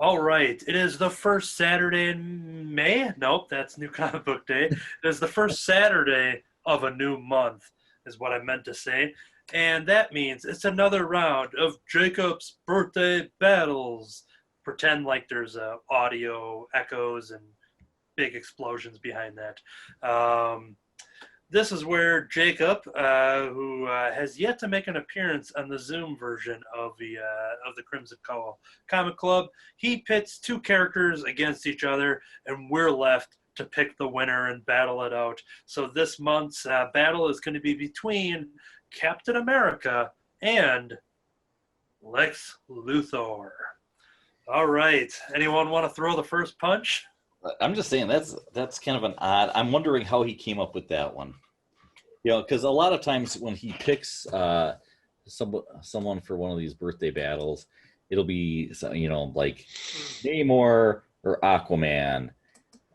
All right. It is the first Saturday in May. Nope, that's New Comic Book Day. It is the first Saturday of a new month, is what I meant to say. And that means it's another round of Jacob's birthday battles. Pretend like there's audio echoes and big explosions behind that. This is where Jacob, who has yet to make an appearance on the Zoom version of the Crimson Cowl Comic Club, he pits 2 characters against each other, and we're left to pick the winner and battle it out. So this month's battle is going to be between Captain America and Lex Luthor. All right. Anyone want to throw the first punch? I'm just saying that's kind of an odd. I'm wondering how he came up with that one. You know, because a lot of times when he picks someone for one of these birthday battles, it'll be, you know, like Namor or Aquaman,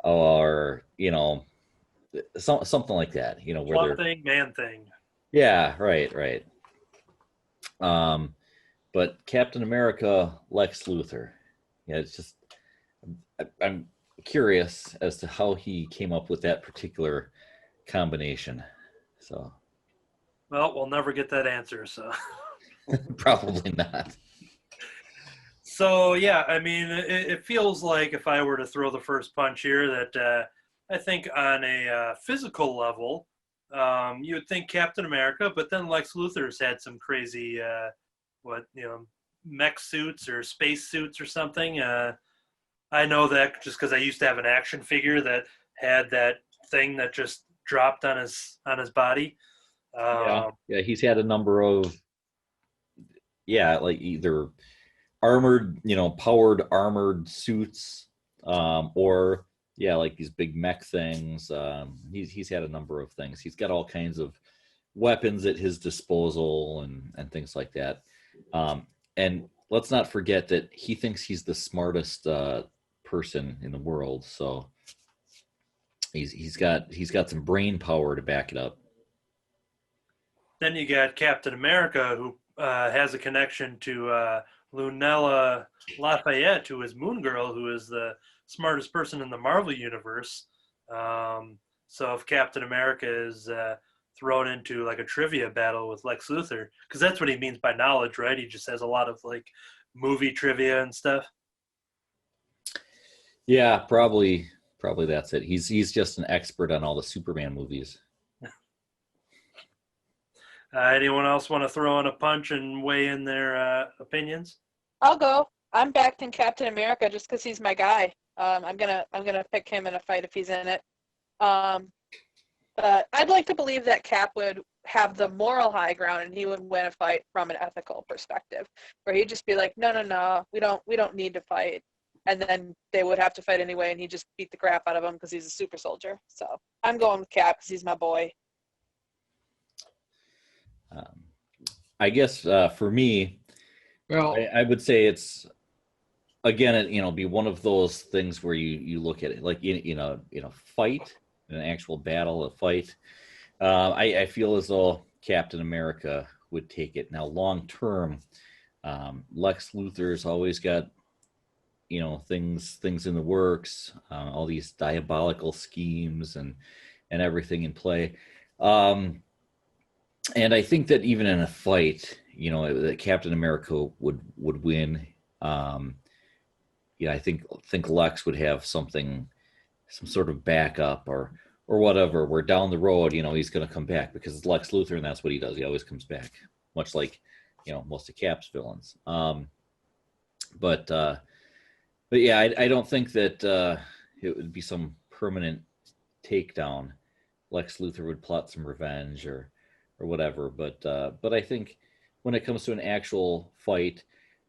or, you know, something like that. You know, where One thing, man thing. Yeah, right. But Captain America, Lex Luthor. Yeah, it's just, I'm curious as to how he came up with that particular combination. So, well, we'll never get that answer. So, probably not. So yeah, I mean, it feels like if I were to throw the first punch here, that I think on a physical level, you would think Captain America, but then Lex Luthor's had some crazy, mech suits or space suits or something. I know that just because I used to have an action figure that had that thing that just dropped on his body. Yeah, he's had a number of, like either armored, powered armored suits, or like these big mech things. He's had a number of things. He's got all kinds of weapons at his disposal and things like that. And let's not forget that he thinks he's the smartest person in the world. So he's got some brain power to back it up. Then you got Captain America, who has a connection to Lunella Lafayette, who is Moon Girl, who is the smartest person in the Marvel universe. So if Captain America is thrown into like a trivia battle with Lex Luthor, because that's what he means by knowledge, right? He just has a lot of like movie trivia and stuff. Yeah, probably that's it. He's just an expert on all the Superman movies. Anyone else want to throw in a punch and weigh in their opinions? I'll go. I'm backed in Captain America just because he's my guy. I'm gonna pick him in a fight if he's in it. But I'd like to believe that Cap would have the moral high ground and he would win a fight from an ethical perspective, where he'd just be like, no, we don't need to fight, and then they would have to fight anyway, and he'd just beat the crap out of him because he's a super soldier. So I'm going with Cap because he's my boy. I guess for me, Well, I would say it's again, it, be one of those things where you look at it like in a fight, in an actual battle, a fight. I feel as though Captain America would take it. Now, long term, Lex Luthor's always got things in the works, all these diabolical schemes and everything in play. And I think that even in a fight, that Captain America would win. I think Lex would have some sort of backup or whatever, where down the road, he's going to come back because it's Lex Luthor and that's what he does. He always comes back, much like, most of Cap's villains. But yeah, I don't think that it would be some permanent takedown. Lex Luthor would plot some revenge or whatever. But I think when it comes to an actual fight,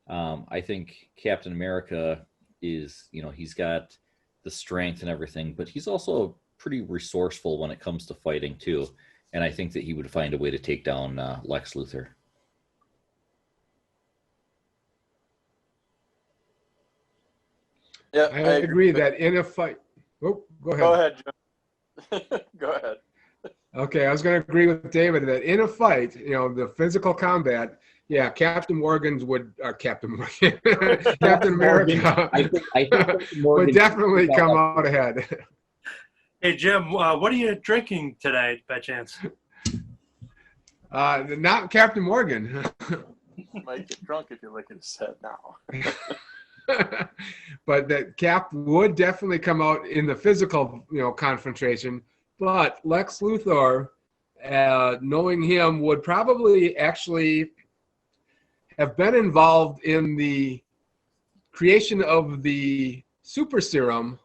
I think Captain America is, he's got the strength and everything, but he's also pretty resourceful when it comes to fighting too. And I think that he would find a way to take down Lex Luthor. Yeah, I agree that in a fight. Oh, go ahead. Go ahead, John. Go ahead. Okay, I was going to agree with David that in a fight, the physical combat, yeah, Captain America would definitely come out ahead. Hey, Jim, what are you drinking tonight, by chance? Not Captain Morgan. You might get drunk if you're licking his head now. But that Cap would definitely come out in the physical, confrontation. But Lex Luthor, knowing him, would probably actually have been involved in the creation of the super serum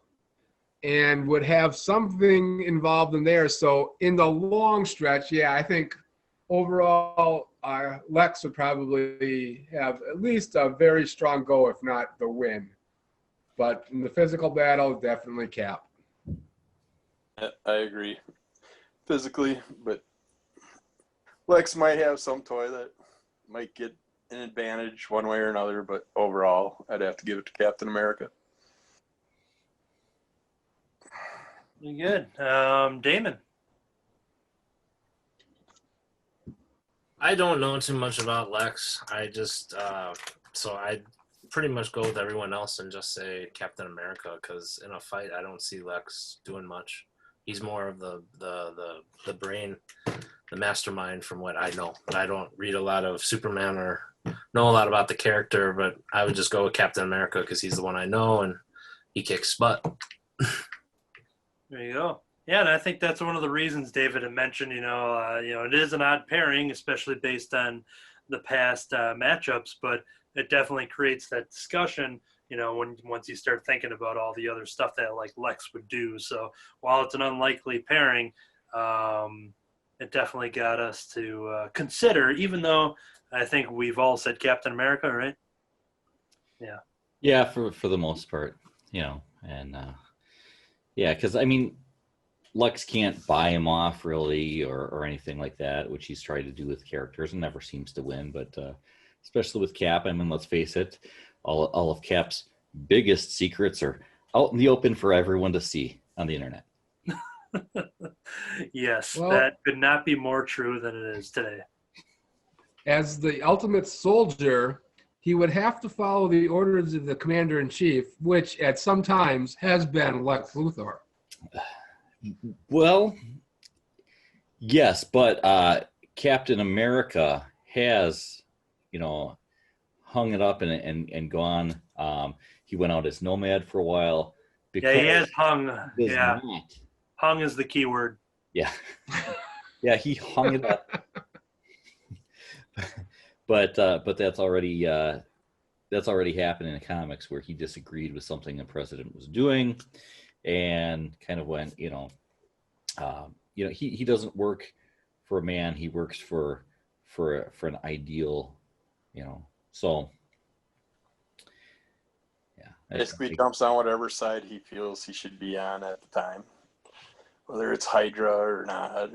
and would have something involved in there. So in the long stretch, yeah, I think overall Lex would probably have at least a very strong go, if not the win. But in the physical battle, definitely Cap. I agree physically, but Lex might have some toy that might get an advantage one way or another, but overall, I'd have to give it to Captain America. Good. Damon. I don't know too much about Lex. I just so I pretty much go with everyone else and just say Captain America, because in a fight I don't see Lex doing much. He's more of the brain, the mastermind from what I know. But I don't read a lot of Superman or know a lot about the character, but I would just go with Captain America because he's the one I know and he kicks butt. There you go. Yeah, and I think that's one of the reasons David had mentioned, it is an odd pairing, especially based on the past matchups, but it definitely creates that discussion, once you start thinking about all the other stuff that like Lex would do. So while it's an unlikely pairing, it definitely got us to consider, even though I think we've all said Captain America, right? Yeah. Yeah, for the most part, and yeah, because I mean, Lex can't buy him off really or anything like that, which he's tried to do with characters and never seems to win. But especially with Cap, I mean, let's face it, all of Cap's biggest secrets are out in the open for everyone to see on the internet. Yes, Well, that could not be more true than it is today. as the ultimate soldier, he would have to follow the orders of the commander-in-chief, which at some times has been Lex Luthor. Well, yes, but Captain America has, hung it up and gone. He went out as nomad for a while. Yeah, he has hung. He does Yeah, not. hung is the key word. Yeah. Yeah, he hung it up. But that's already happened in the comics where he disagreed with something the president was doing and kind of went, he doesn't work for a man, he works for an ideal, so yeah. Basically jumps on whatever side he feels he should be on at the time, whether it's Hydra or not.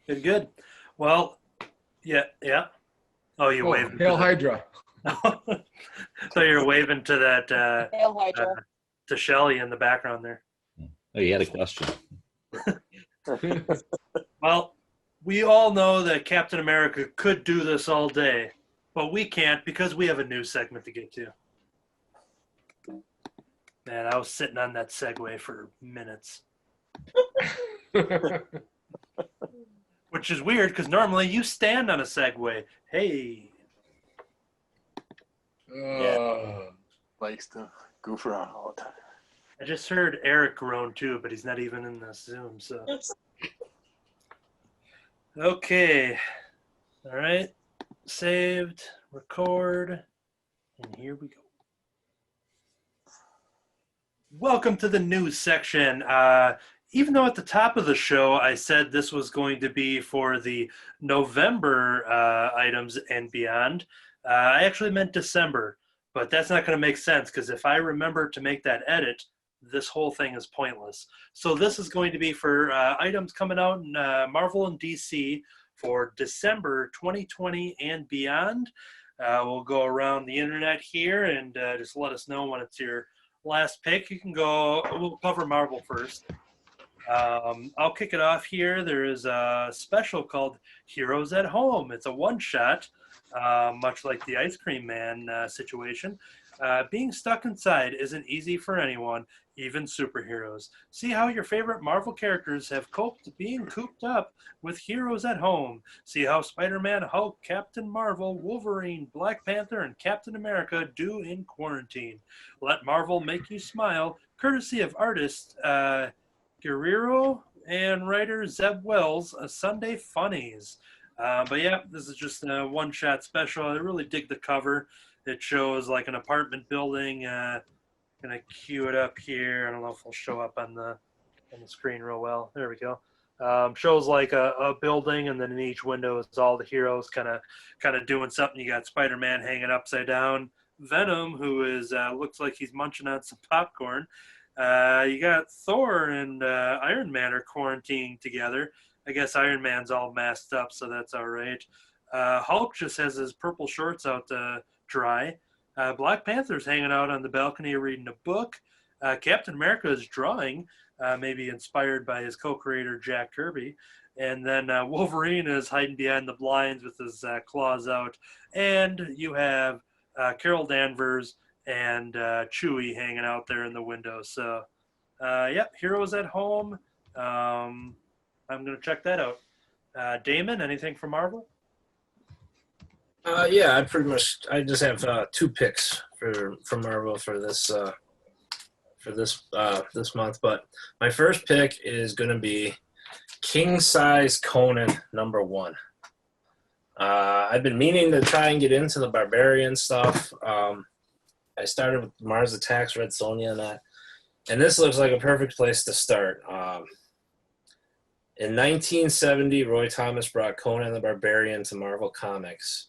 Good. Well, yeah. Oh, you waving? Hail Hydra. So you're waving to that Hail Hydra. to Shelley in the background there. Oh, you had a question. Well, we all know that Captain America could do this all day, but we can't because we have a news segment to get to. Man, I was sitting on that segue for minutes. Which is weird because normally you stand on a segue. Hey. Likes to goof around all the time. I just heard Eric groan too, but he's not even in the Zoom, so. Okay. All right. Saved, record, and here we go. Welcome to the news section. Even though at the top of the show I said this was going to be for the November items and beyond, I actually meant December, but that's not going to make sense because if I remember to make that edit, this whole thing is pointless. So this is going to be for items coming out in Marvel and DC for December 2020 and beyond. We'll go around the internet here and just let us know when it's your last pick. You can go, we'll cover Marvel first. I'll kick it off here. There is a special called Heroes at Home. It's a one-shot, much like the Ice Cream Man situation. Being stuck inside isn't easy for anyone, even superheroes. See how your favorite Marvel characters have coped being cooped up with Heroes at Home. See how Spider-Man, Hulk, Captain Marvel, Wolverine, Black Panther, and Captain America do in quarantine. Let Marvel make you smile, courtesy of artist Guerrero and writer Zeb Wells, Sunday Funnies. But yeah, this is just a one-shot special. I really dig the cover. It shows like an apartment building. Gonna cue it up here. I don't know if it'll show up on the screen real well. There we go. Shows like a building, and then in each window is all the heroes kind of doing something. You got Spider-Man hanging upside down. Venom, who is looks like he's munching on some popcorn. You got Thor and Iron Man are quarantining together. I guess Iron Man's all masked up, so that's all right. Hulk just has his purple shorts out to dry. Black Panther's hanging out on the balcony reading a book. Captain America is drawing, maybe inspired by his co-creator Jack Kirby. And then Wolverine is hiding behind the blinds with his claws out. And you have Carol Danvers and Chewie hanging out there in the window. So, yep, Heroes at Home. I'm going to check that out. Damon, anything from Marvel? Yeah, I just have 2 picks for Marvel for this month. But my first pick is going to be King Size Conan #1. I've been meaning to try and get into the Barbarian stuff. I started with Mars Attacks, Red Sonja, and that. And this looks like a perfect place to start. In 1970, Roy Thomas brought Conan the Barbarian to Marvel Comics.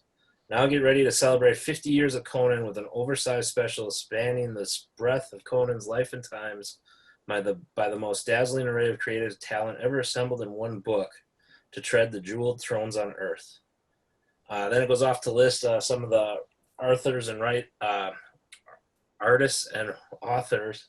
Now get ready to celebrate 50 years of Conan with an oversized special spanning the breadth of Conan's life and times by the most dazzling array of creative talent ever assembled in one book to tread the jeweled thrones on Earth. Then it goes off to list some of the authors and artists and authors.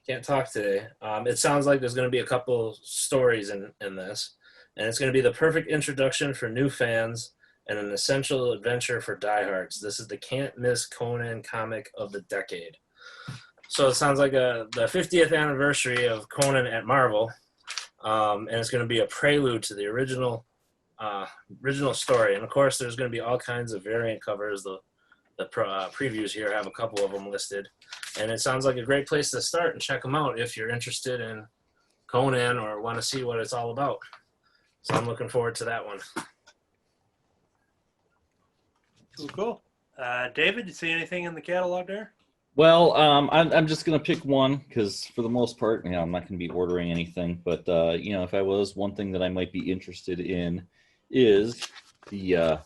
Can't talk today. It sounds like there's going to be a couple stories in this. and it's going to be the perfect introduction for new fans and an essential adventure for diehards. This is the can't-miss Conan comic of the decade. So it sounds like the 50th anniversary of Conan at Marvel, and it's going to be a prelude to the original story. And of course, there's going to be all kinds of variant covers. The previews here have a couple of them listed, and it sounds like a great place to start and check them out if you're interested in Conan or want to see what it's all about. So I'm looking forward to that one. Cool. David, you see anything in the catalog there? Well, I'm just gonna pick one because for the most part, I'm not gonna be ordering anything. But if I was, one thing that I might be interested in is the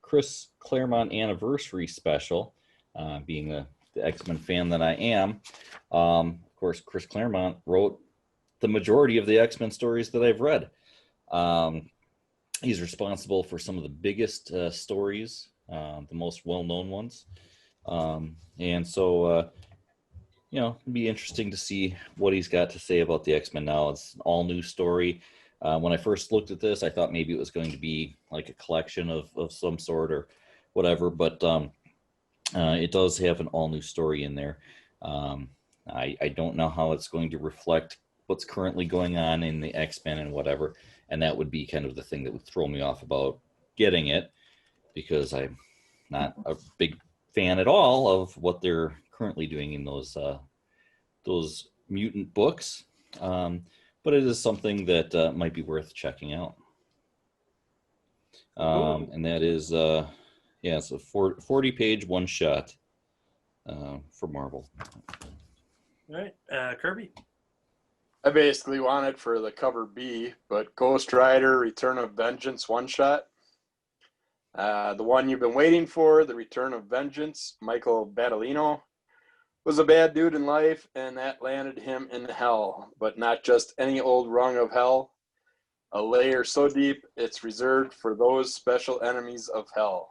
Chris Claremont anniversary special. Being the X-Men fan that I am, of course, Chris Claremont wrote the majority of the X-Men stories that I've read. He's responsible for some of the biggest stories, the most well-known ones. And so, it'd be interesting to see what he's got to say about the X-Men now. It's an all-new story. When I first looked at this, I thought maybe it was going to be like a collection of some sort or whatever, but it does have an all-new story in there. I don't know how it's going to reflect what's currently going on in the X-Men and whatever, and that would be kind of the thing that would throw me off about getting it, because I'm not a big fan at all of what they're currently doing in those mutant books, but it is something that might be worth checking out. And that is it's a 40-page one shot for Marvel. All right, Kirby. I basically wanted for the cover B, but Ghost Rider Return of Vengeance one shot. The one you've been waiting for, The Return of Vengeance. Michael Battolino was a bad dude in life, and that landed him in hell, but not just any old rung of hell. A layer so deep it's reserved for those special enemies of hell.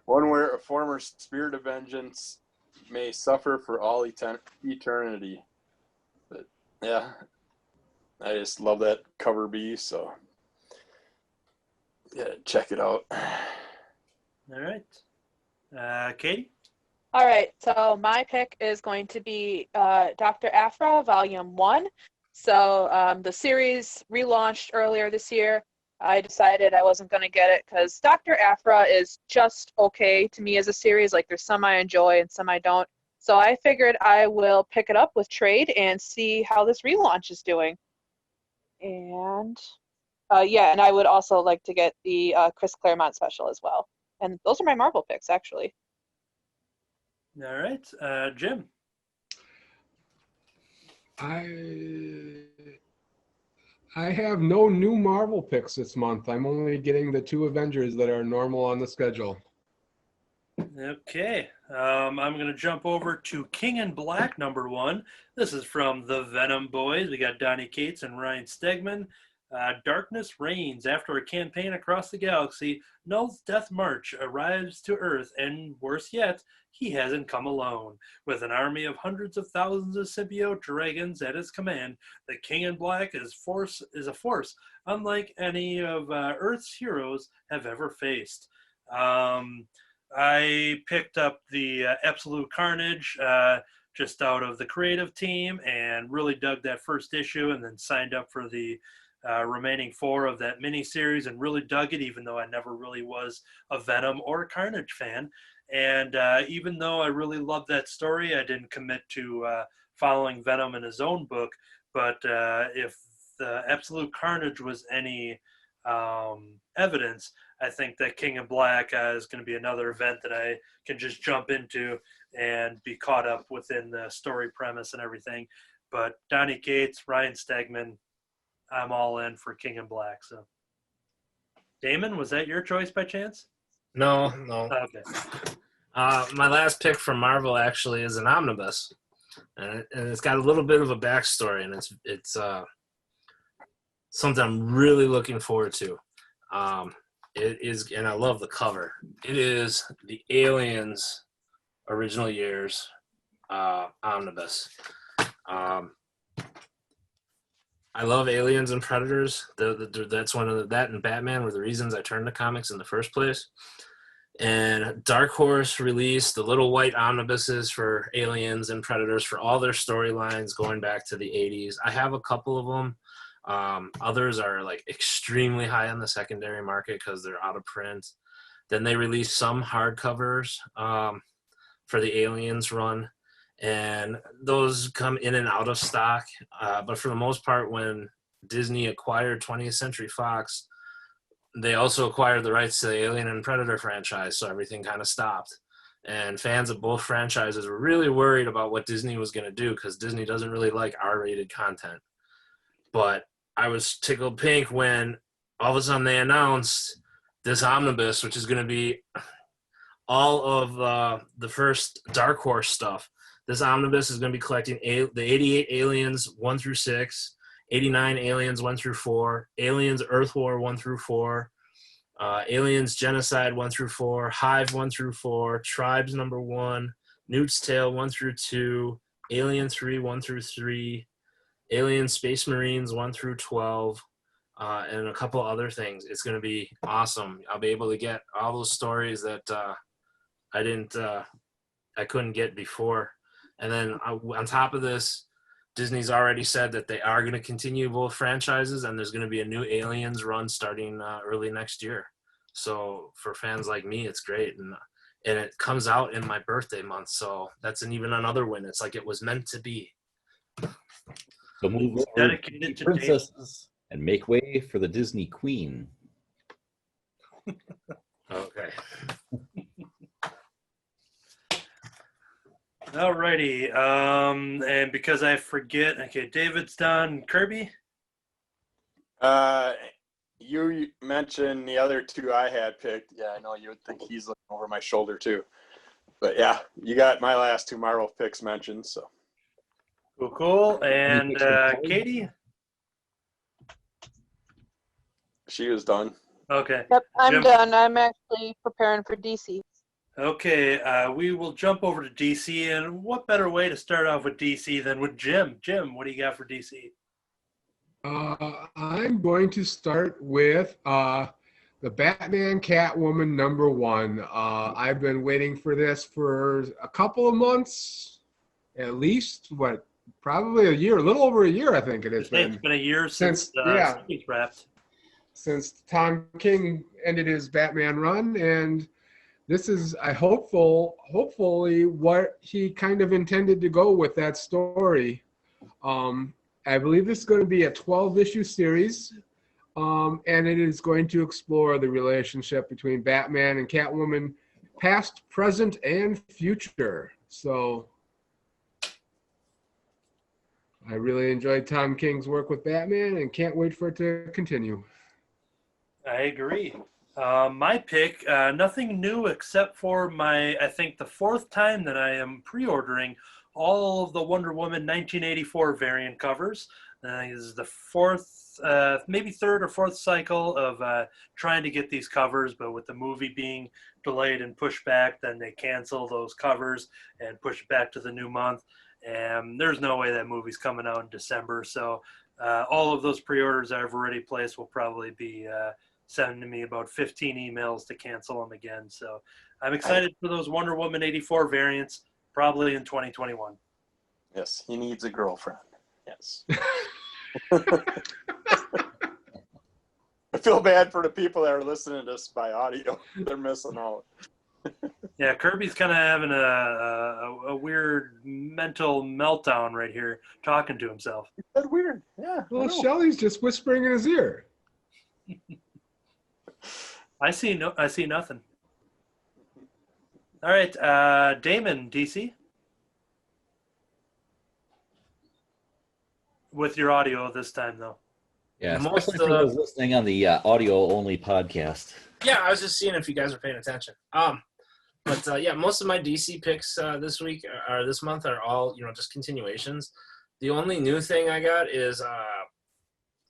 One where a former spirit of vengeance may suffer for all eternity. But yeah, I just love that cover B, so yeah, check it out. All right. Katie? All right, so my pick is going to be Dr. Aphra, Volume 1. So the series relaunched earlier this year. I decided I wasn't going to get it because Dr. Aphra is just okay to me as a series. Like, there's some I enjoy and some I don't. So I figured I will pick it up with trade and see how this relaunch is doing. And and I would also like to get the Chris Claremont special as well. And those are my Marvel picks, actually. All right. Jim? I have no new Marvel picks this month. I'm only getting the 2 Avengers that are normal on the schedule. Okay. I'm going to jump over to King in Black, #1. This is from the Venom Boys. We got Donny Cates and Ryan Stegman. Darkness reigns after a campaign across the galaxy. Null's Death March arrives to Earth, and worse yet, he hasn't come alone. With an army of hundreds of thousands of symbiote dragons at his command, the King in Black is a force unlike any of Earth's heroes have ever faced. I picked up the Absolute Carnage just out of the creative team and really dug that first issue, and then signed up for the remaining 4 of that miniseries and really dug it, even though I never really was a Venom or a Carnage fan. And even though I really loved that story, I didn't commit to following Venom in his own book. But if the Absolute Carnage was any evidence, I think that King in Black is going to be another event that I can just jump into and be caught up within the story premise and everything. But Donny Cates, Ryan Stegman, I'm all in for King in Black. So, Damon, was that your choice by chance? No. Okay. My last pick from Marvel actually is an omnibus, and it's got a little bit of a backstory, and it's something I'm really looking forward to. It is, and I love the cover. It is the Aliens Original Years omnibus. I love Aliens and Predators. That's one of that and Batman were the reasons I turned to comics in the first place. And Dark Horse released the little white omnibuses for Aliens and Predators for all their storylines going back to the 80s. I have a couple of them. Others are like extremely high on the secondary market because they're out of print. Then they released some hardcovers for the Aliens run, and those come in and out of stock. But for the most part, when Disney acquired 20th Century Fox, they also acquired the rights to the Alien and Predator franchise, so everything kind of stopped. And fans of both franchises were really worried about what Disney was going to do because Disney doesn't really like R-rated content. But I was tickled pink when all of a sudden they announced this omnibus, which is going to be all of the first Dark Horse stuff. This omnibus is going to be collecting the 88 Aliens 1 through 6, 89 Aliens 1 through 4, Aliens Earth War 1 through 4, Aliens Genocide 1 through 4, Hive 1 through 4, Tribes number 1, Newt's Tale 1 through 2, Alien 3 1 through 3, Alien Space Marines 1 through 12, and a couple other things. It's going to be awesome. I'll be able to get all those stories that I couldn't get before. And then on top of this, Disney's already said that they are going to continue both franchises, and there's going to be a new Aliens run starting early next year. So for fans like me, it's great. And it comes out in my birthday month, so that's even another win. It's like it was meant to be. So move over Dedicated to princesses and make way for the Disney Queen. Okay. Alrighty. And because I forget, okay, David's done. Kirby? You mentioned the other two I had picked. Yeah, I know you would think he's looking over my shoulder too. But yeah, you got my last two Marvel picks mentioned. So Cool. And Katie? she was done. Okay. Yep, I'm Jim? done. I'm actually preparing for DC. Okay, we will jump over to DC, and what better way to start off with DC than with Jim? Jim, what do you got for DC? I'm going to start with the Batman Catwoman #1. I've been waiting for this for a couple of months, at least. Probably a year, a little over a year, I think it has been. It's been a year since it's wrapped. Since Tom King ended his Batman run, and this is hopefully what he kind of intended to go with that story. I believe this is going to be a 12-issue series, and it is going to explore the relationship between Batman and Catwoman, past, present, and future. So I really enjoyed Tom King's work with Batman and can't wait for it to continue. I agree. My pick, nothing new except for I think the fourth time that I am pre-ordering all of the Wonder Woman 1984 variant covers. This is the fourth, maybe third or fourth cycle of trying to get these covers, but with the movie being delayed and pushed back, then they cancel those covers and push it back to the new month. And there's no way that movie's coming out in December. So all of those pre-orders I've already placed will probably be sending me about 15 emails to cancel them again. So I'm excited for those Wonder Woman 84 variants, probably in 2021. Yes, he needs a girlfriend. Yes. I feel bad for the people that are listening to this by audio. They're missing out. Yeah, Kirby's kind of having a weird mental meltdown right here, talking to himself. That's weird. Yeah. Well, Shelley's just whispering in his ear. I see nothing. All right, Damon, DC, with your audio this time though. Yeah, especially for those listening on the audio-only podcast. Yeah, I was just seeing if you guys are paying attention. But yeah, most of my DC picks this week or this month are all just continuations. The only new thing I got is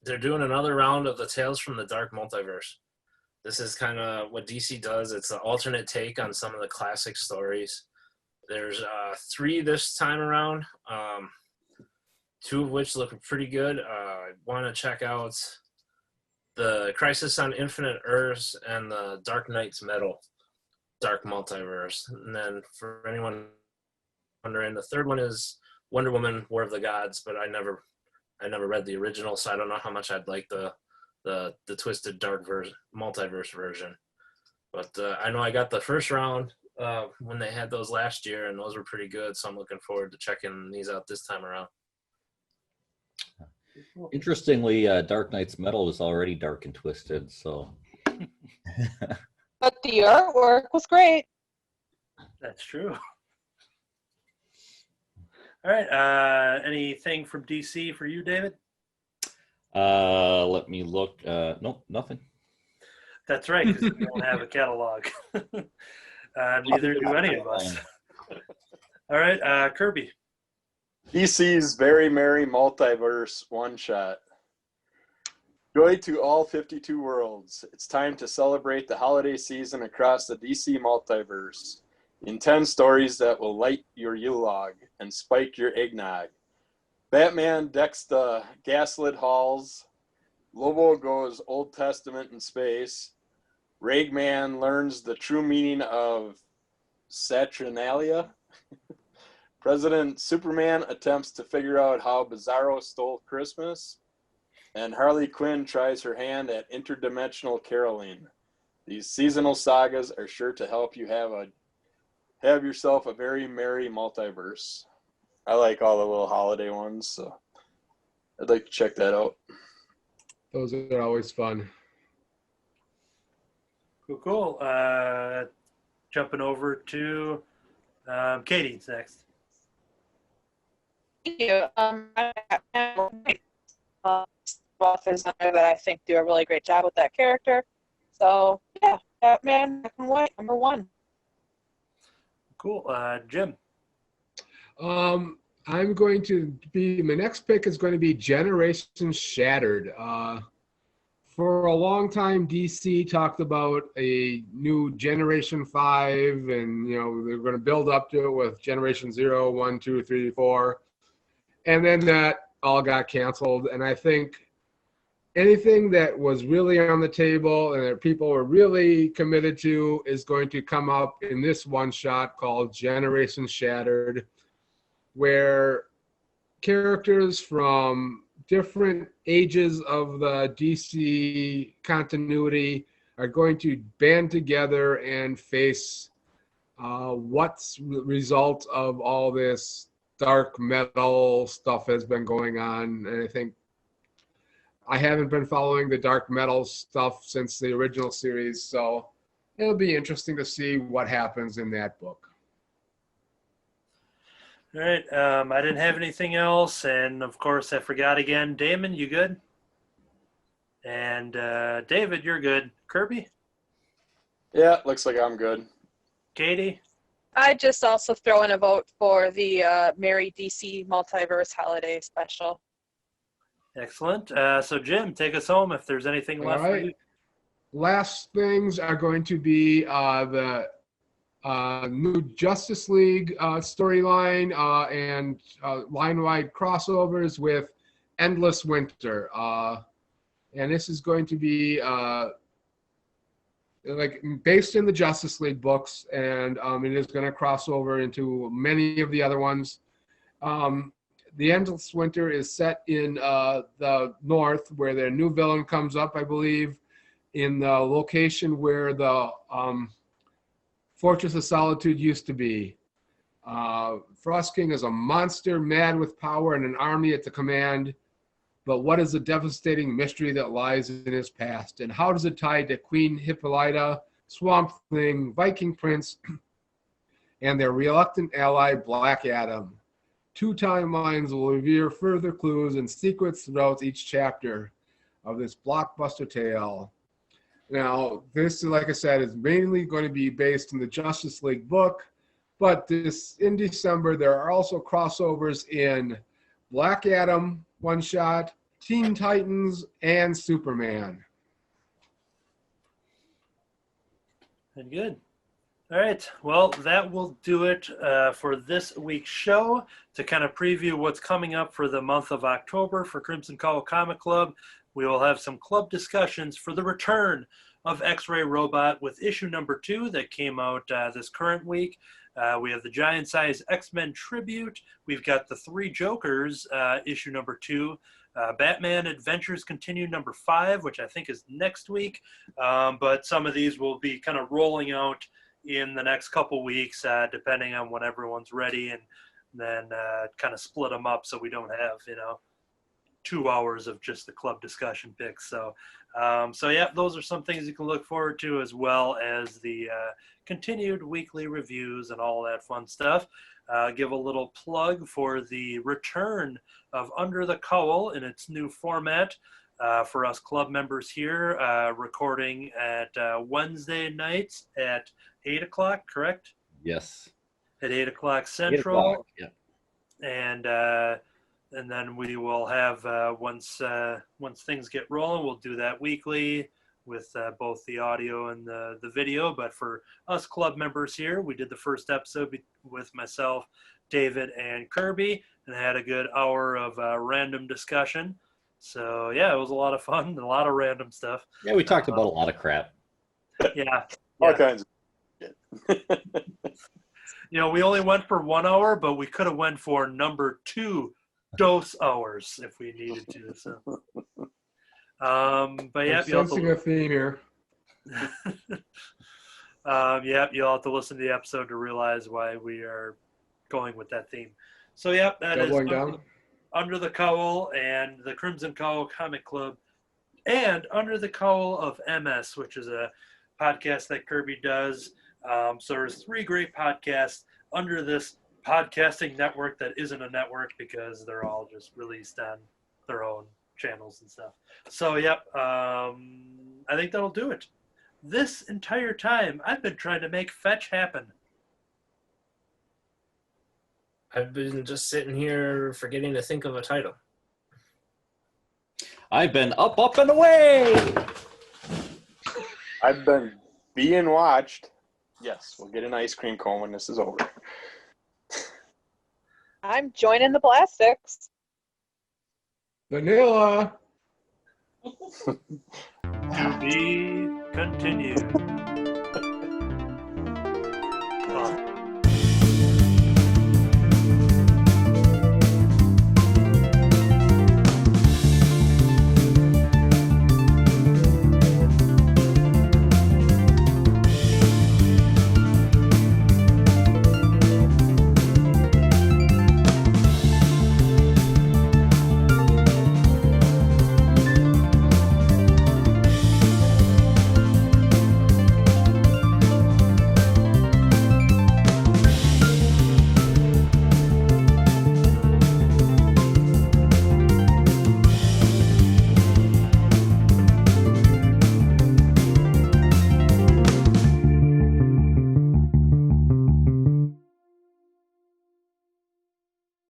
they're doing another round of the Tales from the Dark Multiverse. This is kind of what DC does. It's an alternate take on some of the classic stories. There's 3 this time around. two of which look pretty good. I want to check out the Crisis on Infinite Earths and the Dark Knight's Metal Dark Multiverse. And then for anyone wondering, the third one is Wonder Woman War of the Gods, but I never read the original, so I don't know how much I'd like the twisted dark multiverse version. But I know I got the first round when they had those last year, and those were pretty good, so I'm looking forward to checking these out this time around. Interestingly, Dark Knight's Metal was already dark and twisted, so. But the artwork was great. That's true. All right. Anything from DC for you, David? Let me look. Nope, nothing. That's right, because you don't have a catalog. Neither do any of us. All right, Kirby. DC's Very Merry Multiverse one-shot. Joy to all 52 worlds. It's time to celebrate the holiday season across the DC multiverse in 10 stories that will light your Yule log and spike your eggnog. Batman decks the gaslit halls. Lobo goes Old Testament in space. Ragman learns the true meaning of Saturnalia. President Superman attempts to figure out how Bizarro stole Christmas. And Harley Quinn tries her hand at interdimensional caroling. These seasonal sagas are sure to help you have yourself a very merry multiverse. I like all the little holiday ones, so I'd like to check that out. Those are always fun. Cool. Jumping over to Katie's next. Thank you. Authors on there that I think do a really great job with that character. So yeah, Batman Black and White #1. Cool. Jim. I'm going to be, my next pick is going to be Generation Shattered. For a long time, DC talked about a new Generation 5, and they're going to build up to it with Generation 0, 1, 2, 3, 4. And then that all got canceled. And I think anything that was really on the table and that people were really committed to is going to come up in this one shot called Generation Shattered, where characters from different ages of the DC continuity are going to band together and face what's the result of all this dark metal stuff has been going on. And I think I haven't been following the dark metal stuff since the original series, so it'll be interesting to see what happens in that book. All right. I didn't have anything else, and of course I forgot again. Damon, you good? And David, you're good. Kirby? Yeah, looks like I'm good. Katie? I just also throw in a vote for the Merry DC Multiverse Holiday Special. Excellent. So Jim, take us home if there's anything left for you. Last things are going to be the new Justice League storyline and line-wide crossovers with Endless Winter. And this is going to be like based in the Justice League books, and it is going to cross over into many of the other ones. The Endless Winter is set in the North, where their new villain comes up, I believe, in the location where the Fortress of Solitude used to be. Frost King is a monster mad with power and an army at the command. But what is the devastating mystery that lies in his past? And how does it tie to Queen Hippolyta, Swamp Thing, Viking Prince, and their reluctant ally Black Adam? Two timelines will reveal further clues and secrets throughout each chapter of this blockbuster tale. Now, this, like I said, is mainly going to be based in the Justice League book, but in December, there are also crossovers in Black Adam, One Shot, Teen Titans, and Superman. And good. All right. Well, that will do it for this week's show. To kind of preview what's coming up for the month of October for Crimson Cowl Comic Club, we will have some club discussions for the return of X-Ray Robot with issue number 2 that came out this current week. We have the Giant Size X-Men Tribute. We've got the Three Jokers, issue number 2. Batman Adventures Continue number 5, which I think is next week. But some of these will be kind of rolling out in the next couple weeks, depending on when everyone's ready, and then kind of split them up so we don't have, 2 hours of just the club discussion picks. So yeah, those are some things you can look forward to, as well as the continued weekly reviews and all that fun stuff. Give a little plug for the return of Under the Cowl in its new format for us club members here, recording at Wednesday nights at 8 o'clock, correct? Yes. At 8 o'clock Central. 8 o'clock, yeah. And then we will have, once things get rolling, we'll do that weekly with both the audio and the video. But for us club members here, we did the first episode with myself, David, and Kirby, and had a good hour of random discussion. So yeah, it was a lot of fun and a lot of random stuff. Yeah, we talked about a lot of crap. Yeah. All kinds of we only went for 1 hour, but we could have went for number 2 dose hours if we needed to. So, but yeah, I'm sensing a theme here. Yeah, you'll have to listen to the episode to realize why we are going with that theme. So yeah, that Doubling is down. Under the Cowl and the Crimson Cowl Comic Club, and Under the Cowl of MS, which is a podcast that Kirby does. So there's 3 great podcasts under this podcasting network that isn't a network, because they're all just released on their own channels and stuff. So yep, I think that'll do it. This entire time, I've been trying to make Fetch happen. I've been just sitting here forgetting to think of a title. I've been up, and away. I've been being watched. Yes, we'll get an ice cream cone when this is over. I'm joining the plastics. Vanilla. To be continued.